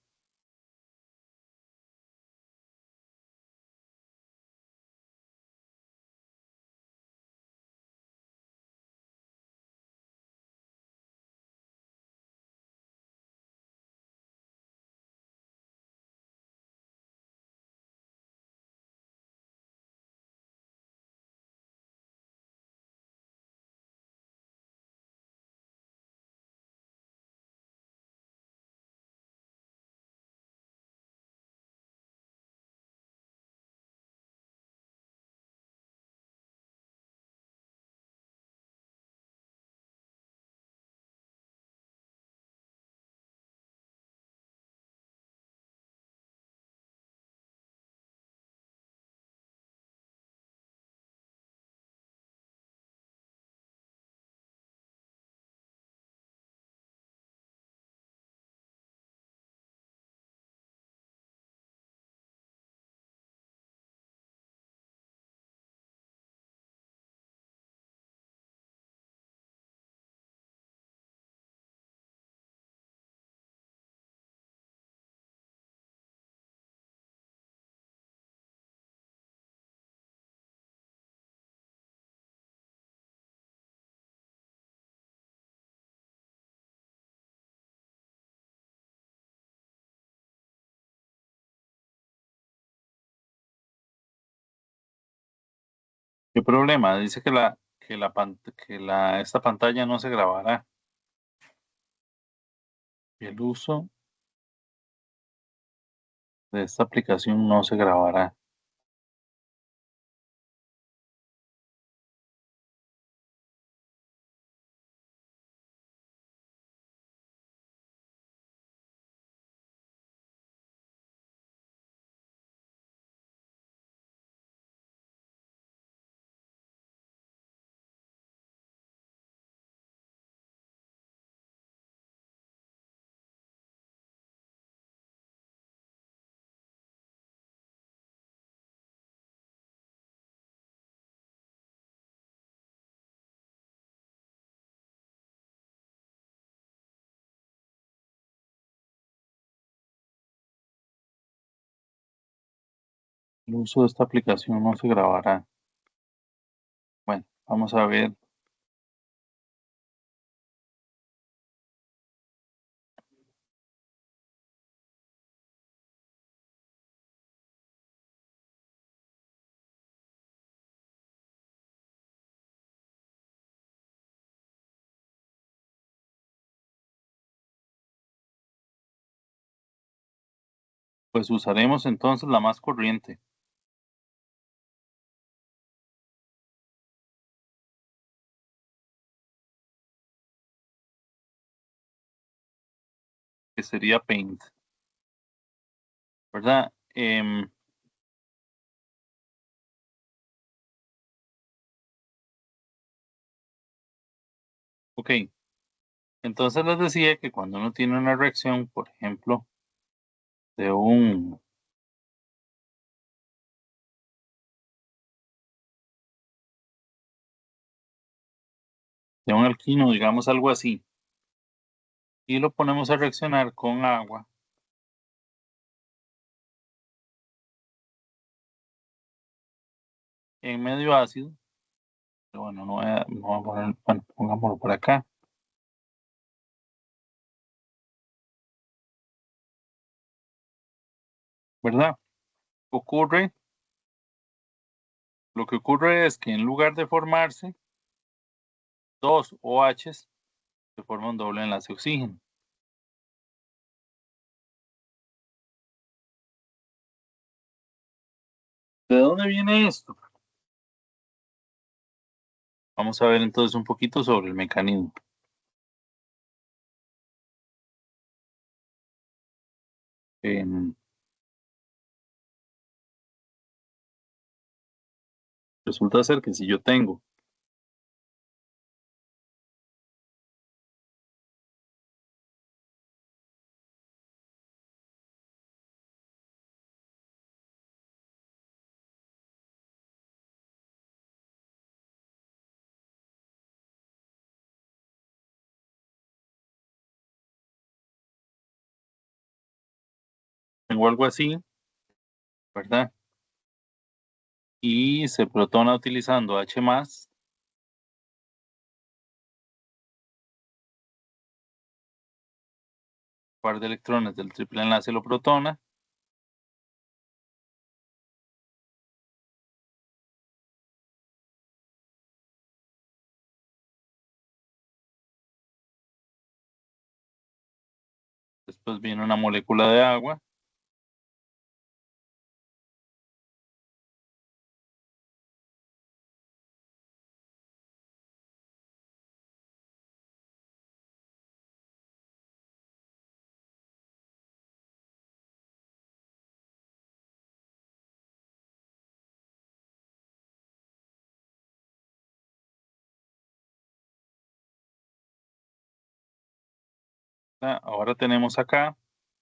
¿Qué problema? Dice que esta pantalla no se grabará. El uso de esta aplicación no se grabará. El uso de esta aplicación no se grabará. Bueno, vamos a ver. Pues usaremos entonces la más corriente, que sería Paint, ¿verdad? Ok, entonces les decía que cuando uno tiene una reacción, por ejemplo, de un, de un alquino, digamos algo así, y lo ponemos a reaccionar con agua, en medio ácido, pero bueno, no voy a poner, bueno, pongámoslo por acá, ¿verdad? Ocurre, lo que ocurre es que en lugar de formarse dos OHs, se forma un doble enlace de oxígeno. ¿De dónde viene esto? Vamos a ver entonces un poquito sobre el mecanismo. Em, Resulta ser que si yo tengo algo así, ¿verdad? Y se protona utilizando H+, par de electrones del triple enlace lo protona, después viene una molécula de agua, ¿verdad? Ahora tenemos acá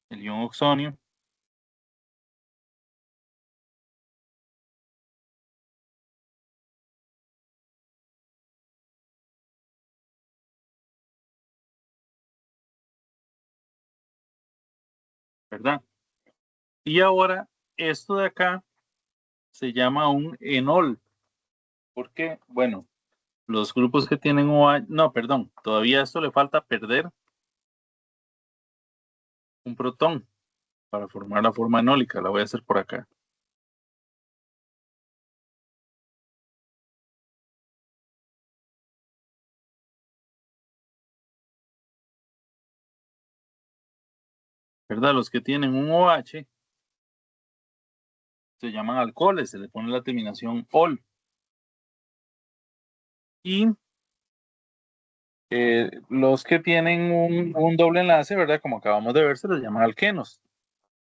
el ion oxonio, ¿verdad? Y ahora esto de acá se llama un enol. ¿Por qué? Bueno, los grupos que tienen OH, no, perdón, todavía a esto le falta perder un protón para formar la forma enólica. La voy a hacer por acá. ¿Verdad? Los que tienen un OH se llaman alcoholes, se le pone la terminación ol. Y los que tienen un doble enlace, ¿verdad? Como acabamos de ver, se les llaman alquenos,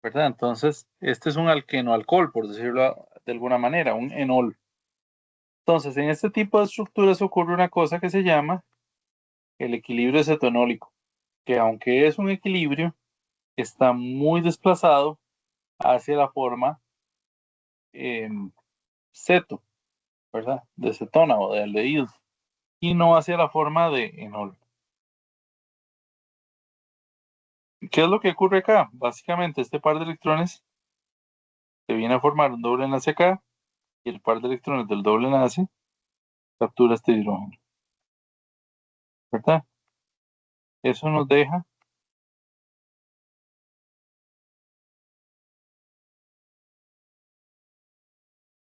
¿verdad? Entonces, este es un alqueno alcohol, por decirlo de alguna manera, un enol. Entonces, en este tipo de estructuras ocurre una cosa que se llama el equilibrio cetonólico, que aunque es un equilibrio, está muy desplazado hacia la forma ceto, ¿verdad? De cetona o de aldehído, y no hacia la forma de enol. ¿Qué es lo que ocurre acá? Básicamente, este par de electrones se viene a formar un doble enlace acá, y el par de electrones del doble enlace captura este hidrógeno, ¿verdad? Eso nos deja,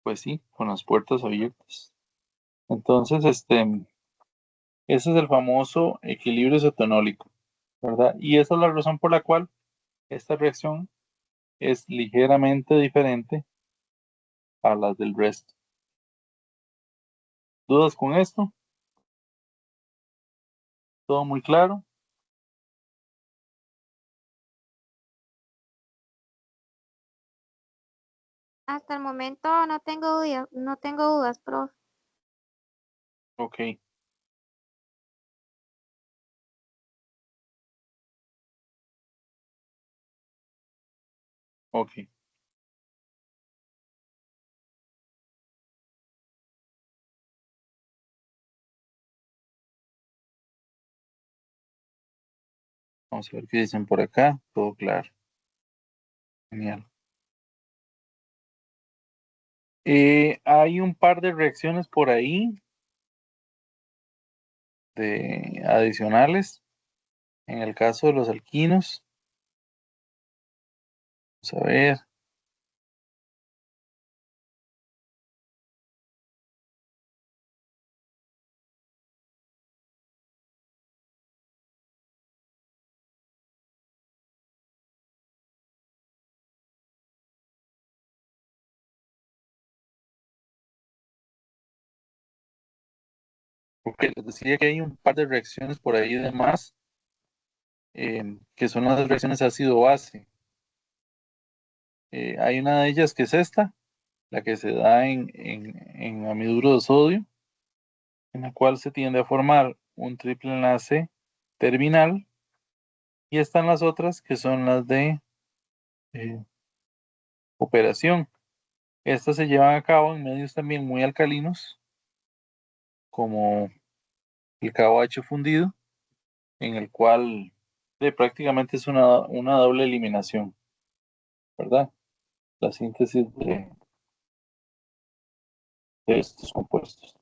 pues sí, con las puertas abiertas. Entonces, ese es el famoso equilibrio cetonólico, ¿verdad? Y esa es la razón por la cual esta reacción es ligeramente diferente a las del resto. ¿Dudas con esto? ¿Todo muy claro? Hasta el momento no tengo dudas, profe. Ok. Ok. Vamos a ver qué dicen por acá. Todo claro. Genial. Hay un par de reacciones por ahí de adicionales. En el caso de los alquinos, vamos a ver. Porque les decía que hay un par de reacciones por ahí de más, que son las reacciones ácido-base. Hay una de ellas que es esta, la que se da en amiduro de sodio, en la cual se tiende a formar un triple enlace terminal, y están las otras que son las de eh, operación. Estas se llevan a cabo en medios también muy alcalinos, como el KOH fundido, en el cual prácticamente es una doble eliminación, ¿verdad? La síntesis de estos compuestos.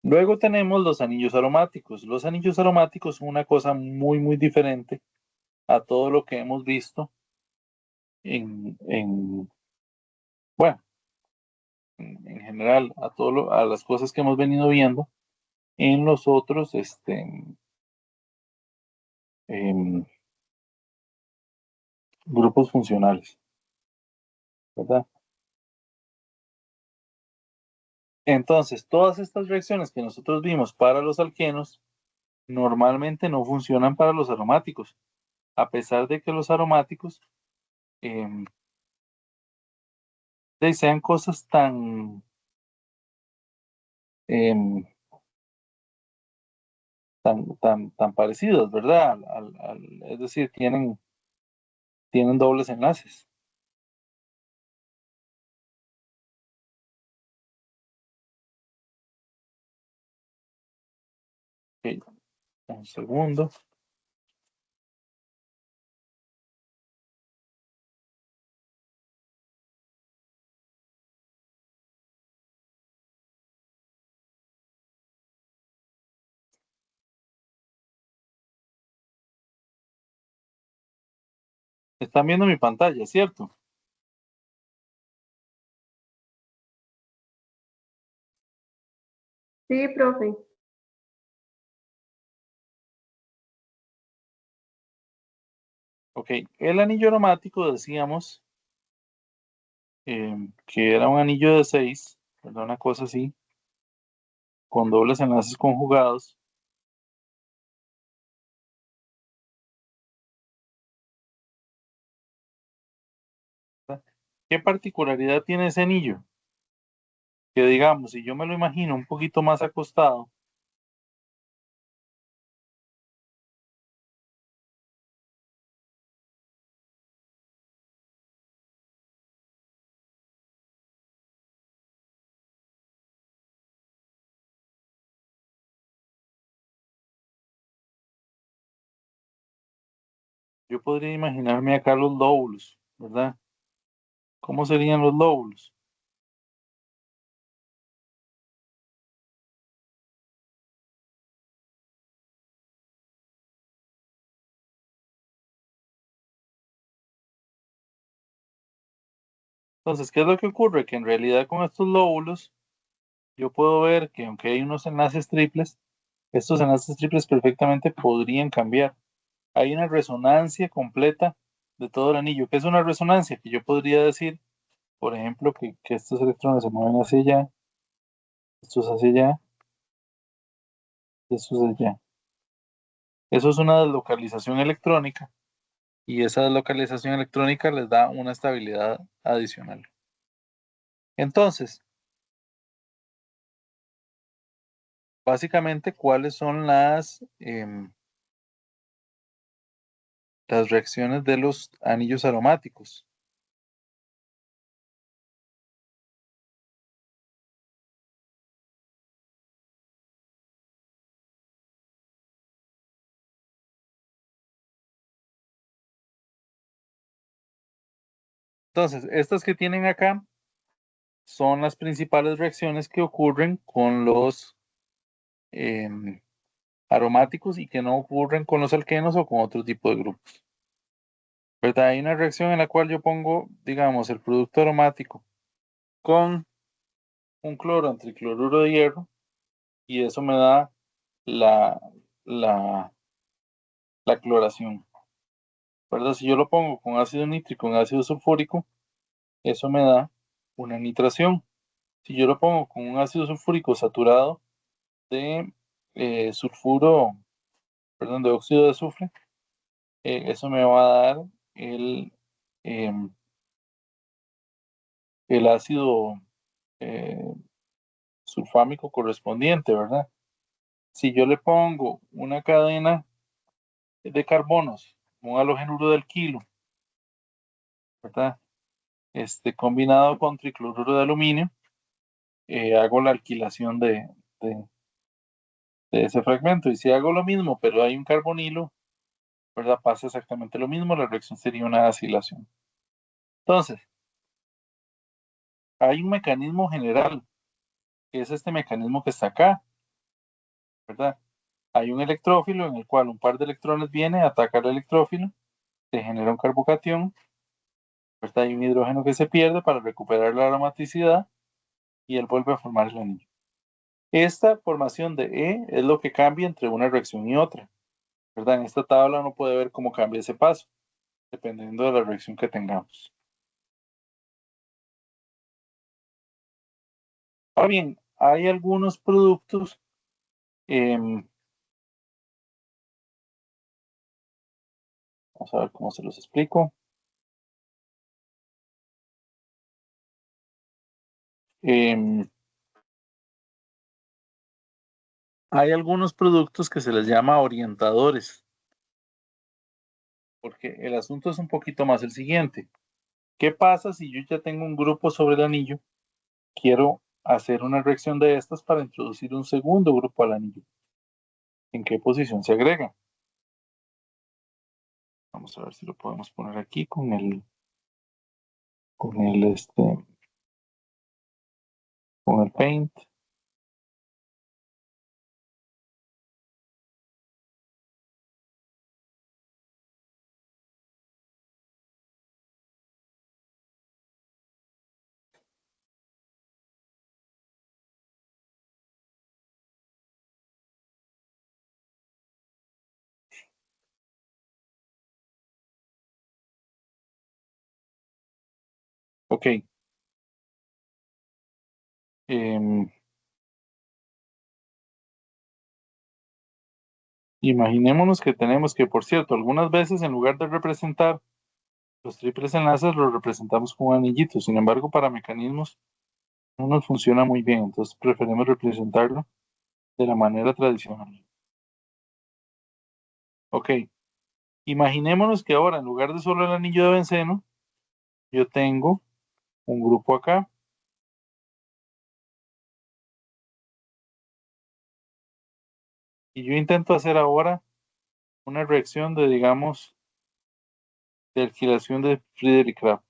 Luego tenemos los anillos aromáticos. Los anillos aromáticos son una cosa muy, muy diferente a todo lo que hemos visto bueno, en general, a las cosas que hemos venido viendo en los otros, em, grupos funcionales, ¿verdad? Entonces, todas estas reacciones que nosotros vimos para los alquenos normalmente no funcionan para los aromáticos, a pesar de que los aromáticos em, sean cosas em, tan parecidas, ¿verdad? Es decir, tienen dobles enlaces. Ok, un segundo. Están viendo mi pantalla, ¿cierto? Sí, profe. Ok, el anillo aromático decíamos que era un anillo de 6, ¿verdad? Una cosa así, con dobles enlaces conjugados. ¿Qué particularidad tiene ese anillo? Que digamos, si yo me lo imagino un poquito más acostado, yo podría imaginarme acá los lóbulos, ¿verdad? ¿Cómo serían los lóbulos? Entonces, ¿qué es lo que ocurre? Que en realidad con estos lóbulos yo puedo ver que aunque hay unos enlaces triples, estos enlaces triples perfectamente podrían cambiar. Hay una resonancia completa de todo el anillo. ¿Qué es una resonancia? Que yo podría decir, por ejemplo, que estos electrones se mueven hacia allá, estos hacia allá, estos hacia allá. Eso es una deslocalización electrónica y esa deslocalización electrónica les da una estabilidad adicional. Entonces, básicamente, ¿cuáles son las reacciones de los anillos aromáticos? Entonces, estas que tienen acá son las principales reacciones que ocurren con los em, aromáticos y que no ocurren con los alquenos o con otro tipo de grupos. ¿Verdad? Hay una reacción en la cual yo pongo, digamos, el producto aromático con un cloro en tricloruro de hierro y eso me da la, la, la cloración. ¿Verdad? Si yo lo pongo con ácido nítrico en ácido sulfúrico, eso me da una nitración. Si yo lo pongo con un ácido sulfúrico saturado de sulfuro, perdón, de óxido de azufre, eso me va a dar el, em, el ácido eh, sulfámico correspondiente, ¿verdad? Si yo le pongo una cadena de carbonos, un halogénuro del kilo, ¿verdad? Combinado con tricloruro de aluminio, hago la alquilación de- de ese fragmento. Y si hago lo mismo, pero hay un carbonilo, ¿verdad? Pasa exactamente lo mismo, la reacción sería una acilación. Entonces, hay un mecanismo general, que es este mecanismo que está acá, ¿verdad? Hay un electrófilo en el cual un par de electrones viene, ataca al electrófilo, se genera un carbocatión, ¿verdad? Hay un hidrógeno que se pierde para recuperar la aromaticidad y él vuelve a formar el anillo. Esta formación de E es lo que cambia entre una reacción y otra, ¿verdad? En esta tabla uno puede ver cómo cambia ese paso, dependiendo de la reacción que tengamos. Ahora bien, hay algunos productos, em, vamos a ver cómo se los explico. Em, Hay algunos productos que se les llama orientadores, porque el asunto es un poquito más el siguiente. ¿Qué pasa si yo ya tengo un grupo sobre el anillo? Quiero hacer una reacción de estas para introducir un segundo grupo al anillo. ¿En qué posición se agrega? Vamos a ver si lo podemos poner aquí con con el paint. Ok. Imaginémonos que tenemos que, por cierto, algunas veces en lugar de representar los triples enlaces, los representamos con anillitos. Sin embargo, para mecanismos no nos funciona muy bien, entonces preferimos representarlo de la manera tradicional. Ok. Imaginémonos que ahora, en lugar de solo el anillo de benceno, yo tengo un grupo acá. Y yo intento hacer ahora una reacción de, digamos, de alquilación de Friedrich Krapf.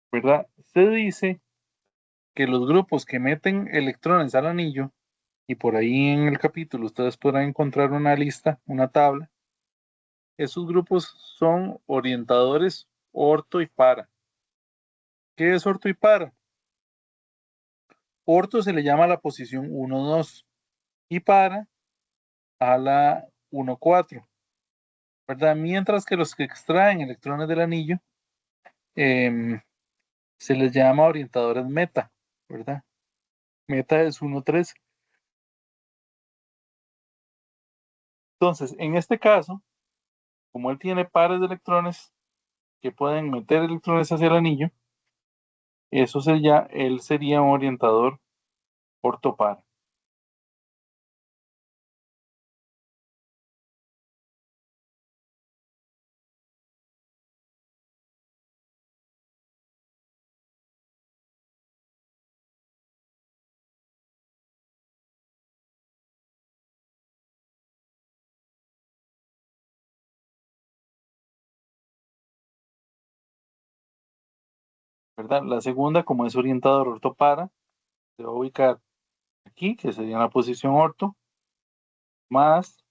¿Verdad? Se dice que los grupos que meten electrones al anillo, y por ahí en el capítulo ustedes podrán encontrar una lista, una tabla, esos grupos son orientadores orto y para. ¿Qué es orto y para? Orto se le llama a la posición 1, 2 y para a la 1, 4, ¿verdad? Mientras que los que extraen electrones del anillo se les llama orientadores meta, ¿verdad? Meta es 1, 3. Entonces, en este caso, como él tiene pares de electrones que pueden meter electrones hacia el anillo, eso sería, él sería un orientador ortopar. ¿Verdad? La segunda, como es orientador ortopara, se va a ubicar aquí, que sería en la posición orto, más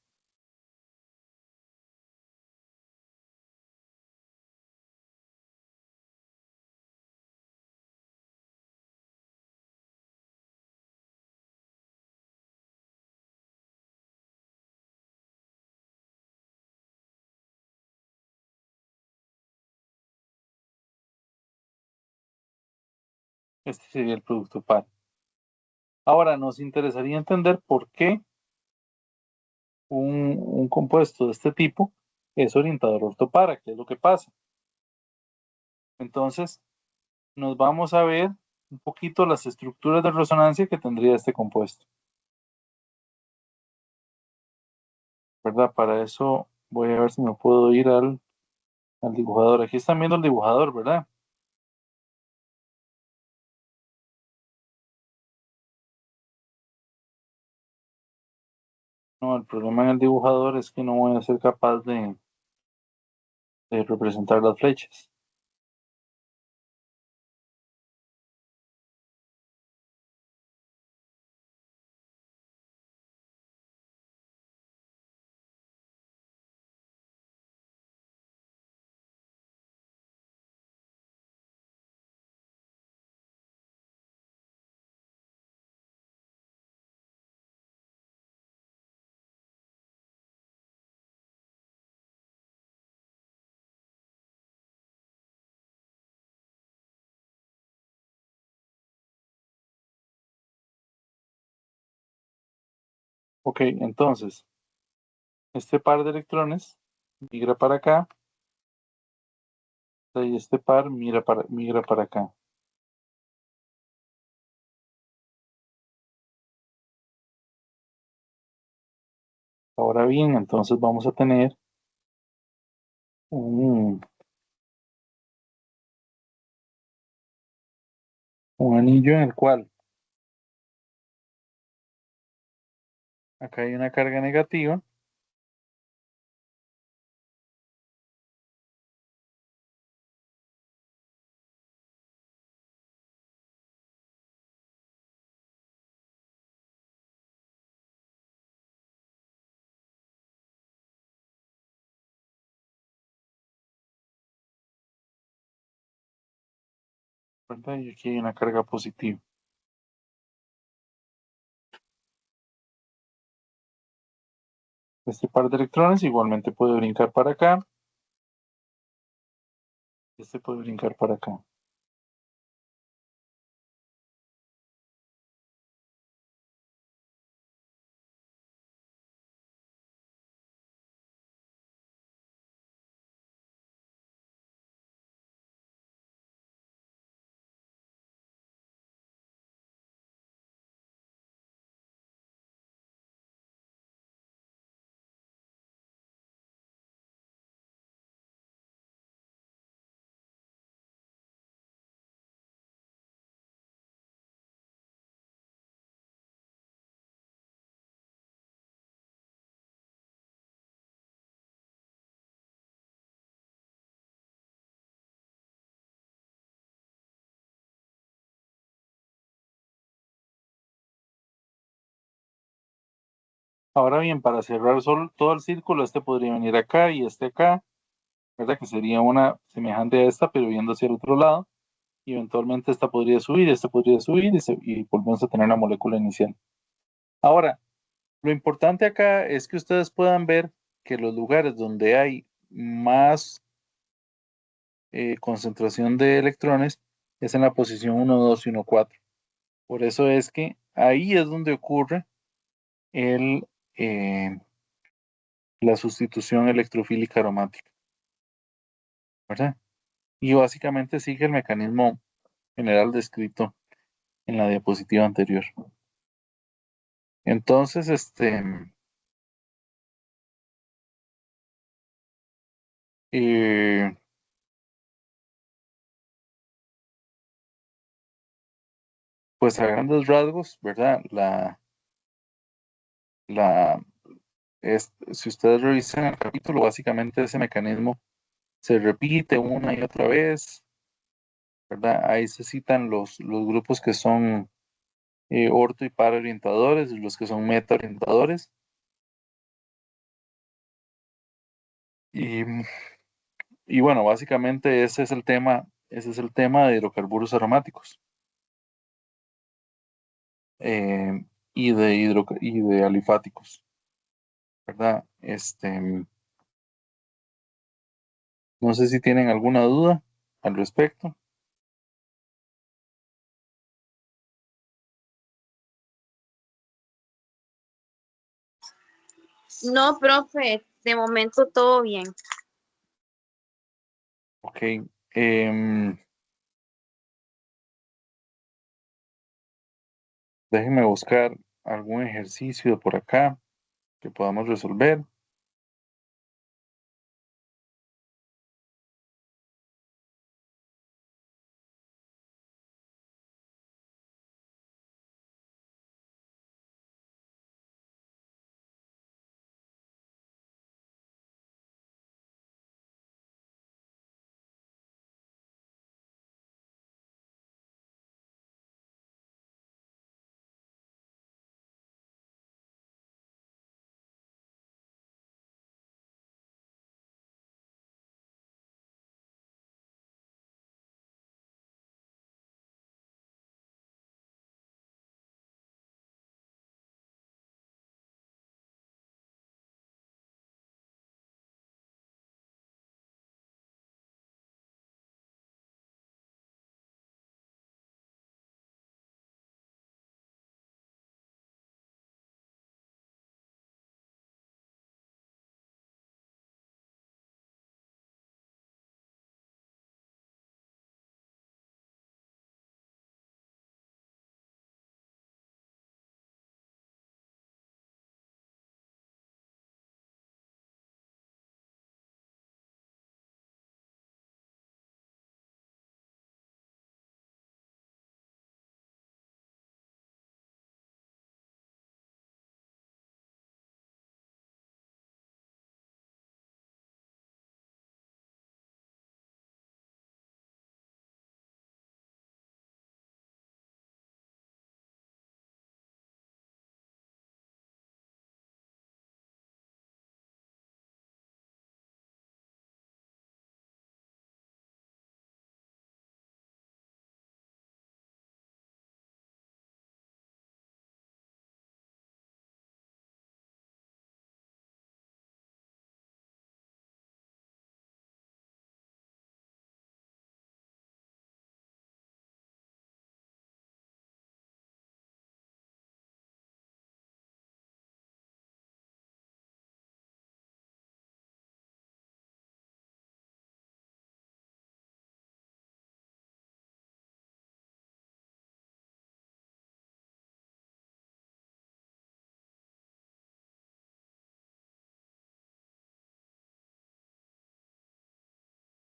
este sería el producto par. Ahora, nos interesaría entender por qué un compuesto de este tipo es orientador ortopara, qué es lo que pasa. Entonces, nos vamos a ver un poquito las estructuras de resonancia que tendría este compuesto. ¿Verdad? Para eso voy a ver si me puedo ir al dibujador. Aquí están viendo el dibujador, ¿verdad? No, el problema en el dibujador es que no voy a ser capaz de representar las flechas. Ok, entonces, este par de electrones migra para acá y este par migra para acá. Ahora bien, entonces vamos a tener un Un anillo en el cual acá hay una carga negativa. ¿Verdad? Y aquí hay una carga positiva. Este par de electrones igualmente puede brincar para acá. Este puede brincar para acá. Ahora bien, para cerrar todo el círculo, este podría venir acá y este acá, ¿verdad? Que sería una semejante a esta, pero viendo hacia el otro lado. Y eventualmente esta podría subir, este podría subir y volvemos a tener la molécula inicial. Ahora, lo importante acá es que ustedes puedan ver que los lugares donde hay más concentración de electrones es en la posición 1, 2 y 1, 4. Por eso es que ahí es donde ocurre el, eh, la sustitución electrofílica aromática, ¿verdad? Y básicamente sigue el mecanismo general descrito en la diapositiva anterior. Entonces, eh, pues a grandes rasgos, ¿verdad? La, si ustedes revisan el capítulo, básicamente ese mecanismo se repite una y otra vez, ¿verdad? Ahí se citan los grupos que son orto y para orientadores y los que son meta orientadores. Y, y bueno, básicamente ese es el tema de hidrocarburos aromáticos y de alifáticos, ¿verdad? No sé si tienen alguna duda al respecto. No, profe, de momento todo bien. Ok. em, Déjenme buscar algún ejercicio por acá que podamos resolver.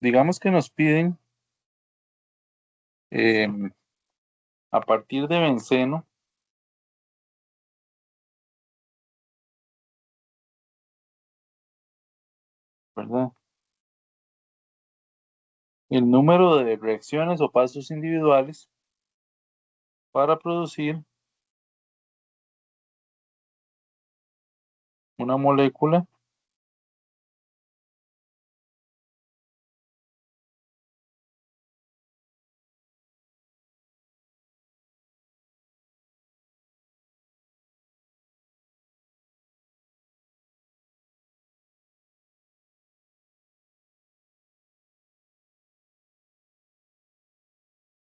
digamos que nos piden a partir de benceno, ¿verdad? El número de reacciones o pasos individuales para producir una molécula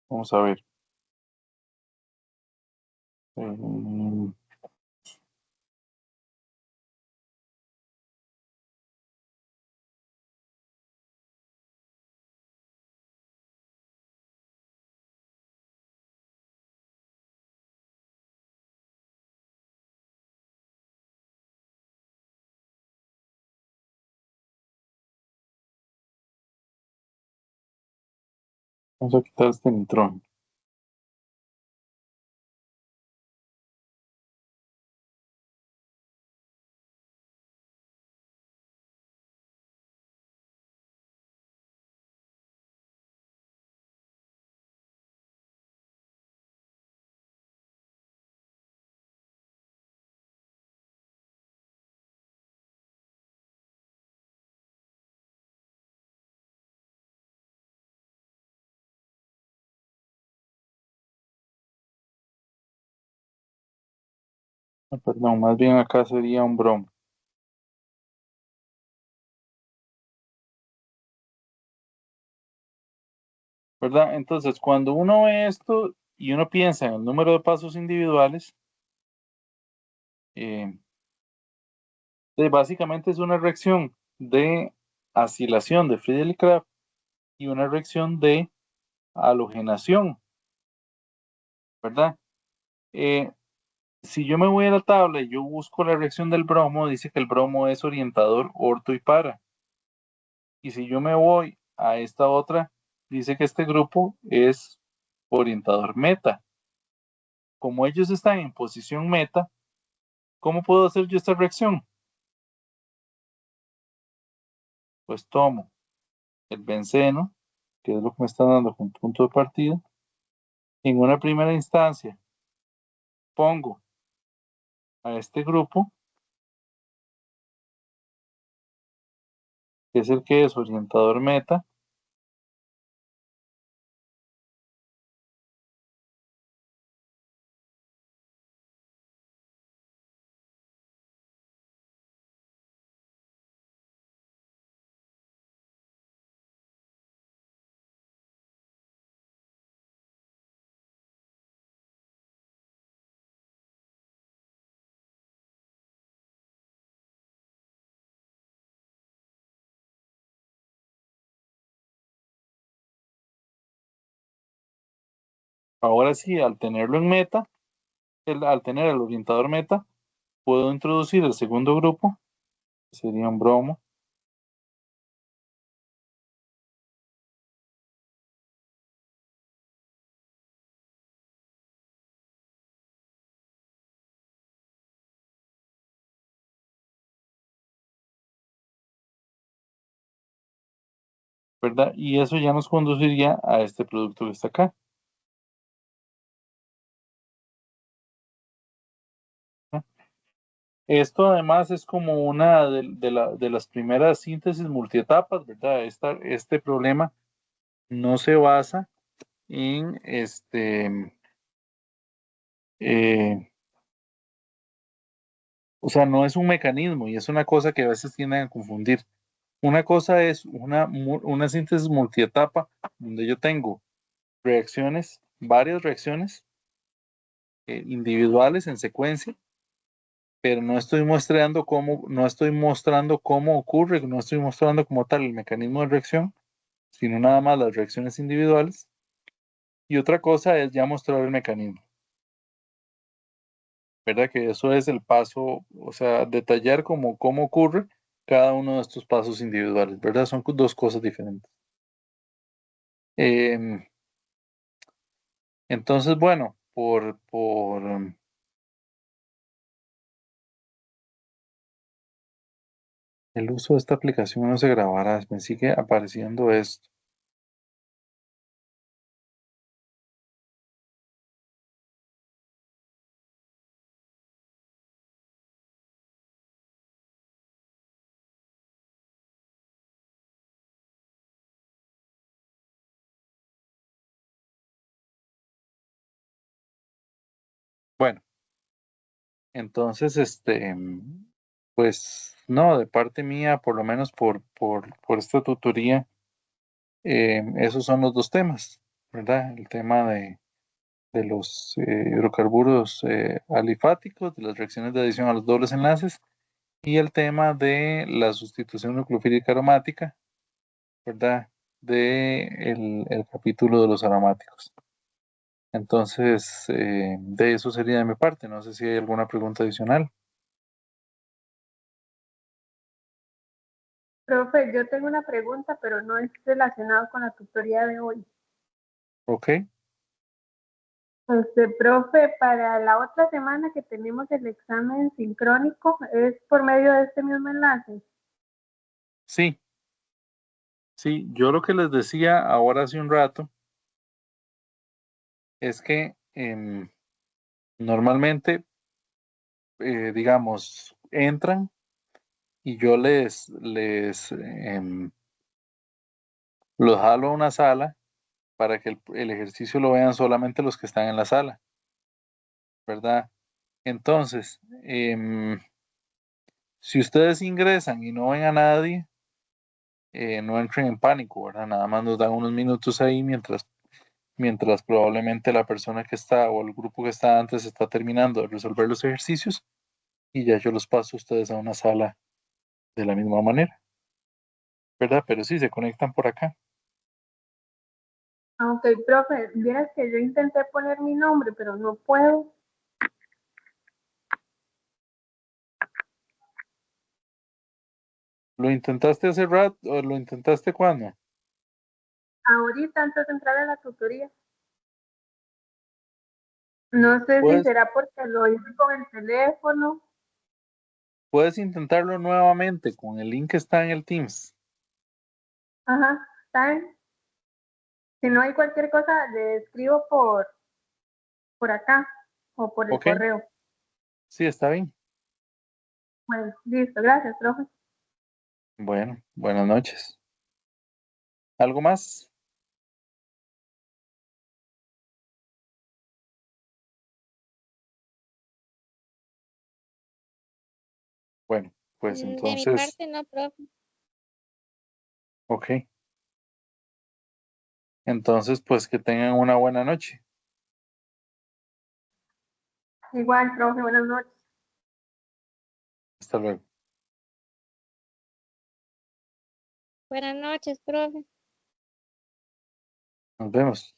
vamos a ver. Eh, vamos a quitar este nitrógeno. Perdón, más bien acá sería un bromo, ¿verdad? Entonces, cuando uno ve esto y uno piensa en el número de pasos individuales, eh, básicamente es una reacción de acilación de Friedel-Crafts y una reacción de halogenación, ¿verdad? Eh, si yo me voy a la tabla y yo busco la reacción del bromo, dice que el bromo es orientador orto y para. Y si yo me voy a esta otra, dice que este grupo es orientador meta. Como ellos están en posición meta, ¿cómo puedo hacer yo esta reacción? Pues tomo el benceno, que es lo que me está dando como punto de partida. En una primera instancia, pongo a este grupo, que es el que es orientador meta, ahora sí, al tenerlo en meta, al tener el orientador meta, puedo introducir el segundo grupo, que sería un bromo, ¿verdad? Y eso ya nos conduciría a este producto que está acá. ¿No? Esto además es como una de las primeras síntesis multietapas, ¿verdad? Este problema no se basa en eh, o sea, no es un mecanismo y es una cosa que a veces tienden a confundir. Una cosa es una síntesis multietapa donde yo tengo reacciones, varias reacciones individuales en secuencia, pero no estoy mostrando cómo ocurre, no estoy mostrando como tal el mecanismo de reacción, sino nada más las reacciones individuales. Y otra cosa es ya mostrar el mecanismo, ¿verdad? Que eso es el paso, o sea, detallar cómo ocurre cada uno de estos pasos individuales, ¿verdad? Son dos cosas diferentes. Em, entonces, bueno, el uso de esta aplicación no se grabará. Me sigue apareciendo esto. Bueno, entonces, pues no, de parte mía, por lo menos por esta tutoría, esos son los dos temas, ¿verdad? El tema de los hidrocarburos alifáticos, de las reacciones de adición a los dobles enlaces y el tema de la sustitución nucleofílica aromática, ¿verdad? De el capítulo de los aromáticos. Entonces, de eso sería de mi parte. No sé si hay alguna pregunta adicional. Profe, yo tengo una pregunta, pero no es relacionado con la tutoría de hoy. Ok, Profe, para la otra semana que tenemos el examen sincrónico, ¿es por medio de este mismo enlace? sí, sí. Yo lo que les decía ahora hace un rato es que normalmente, digamos, entran y yo los jalo a una sala para que el ejercicio lo vean solamente los que están en la sala, ¿verdad? Entonces, si ustedes ingresan y no ven a nadie, no entren en pánico, ¿verdad? Nada más nos dan unos minutos ahí mientras probablemente la persona que está o el grupo que está antes está terminando de resolver los ejercicios y ya yo los paso a ustedes a una sala de la misma manera, ¿verdad? Pero sí, se conectan por acá. Ok, profe, vieras que yo intenté poner mi nombre, pero no puedo. ¿Lo intentaste hace rato o lo intentaste cuándo? Ahorita, antes de entrar a la tutoría. No sé si Puedes, será porque lo hice con el teléfono. puedes intentarlo nuevamente con el link que está en el Teams. Ajá, está bien. Si no hay cualquier cosa, le escribo por acá o por el ¿Ok? correo. Sí, está bien. Bueno, listo, gracias, profe. Bueno, buenas noches. ¿Algo más? Bueno, pues De mi entonces, parte no, profe. ok. Entonces, pues que tengan una buena noche. Igual, profe, buenas noches. Hasta luego. Buenas noches, profe. Nos vemos.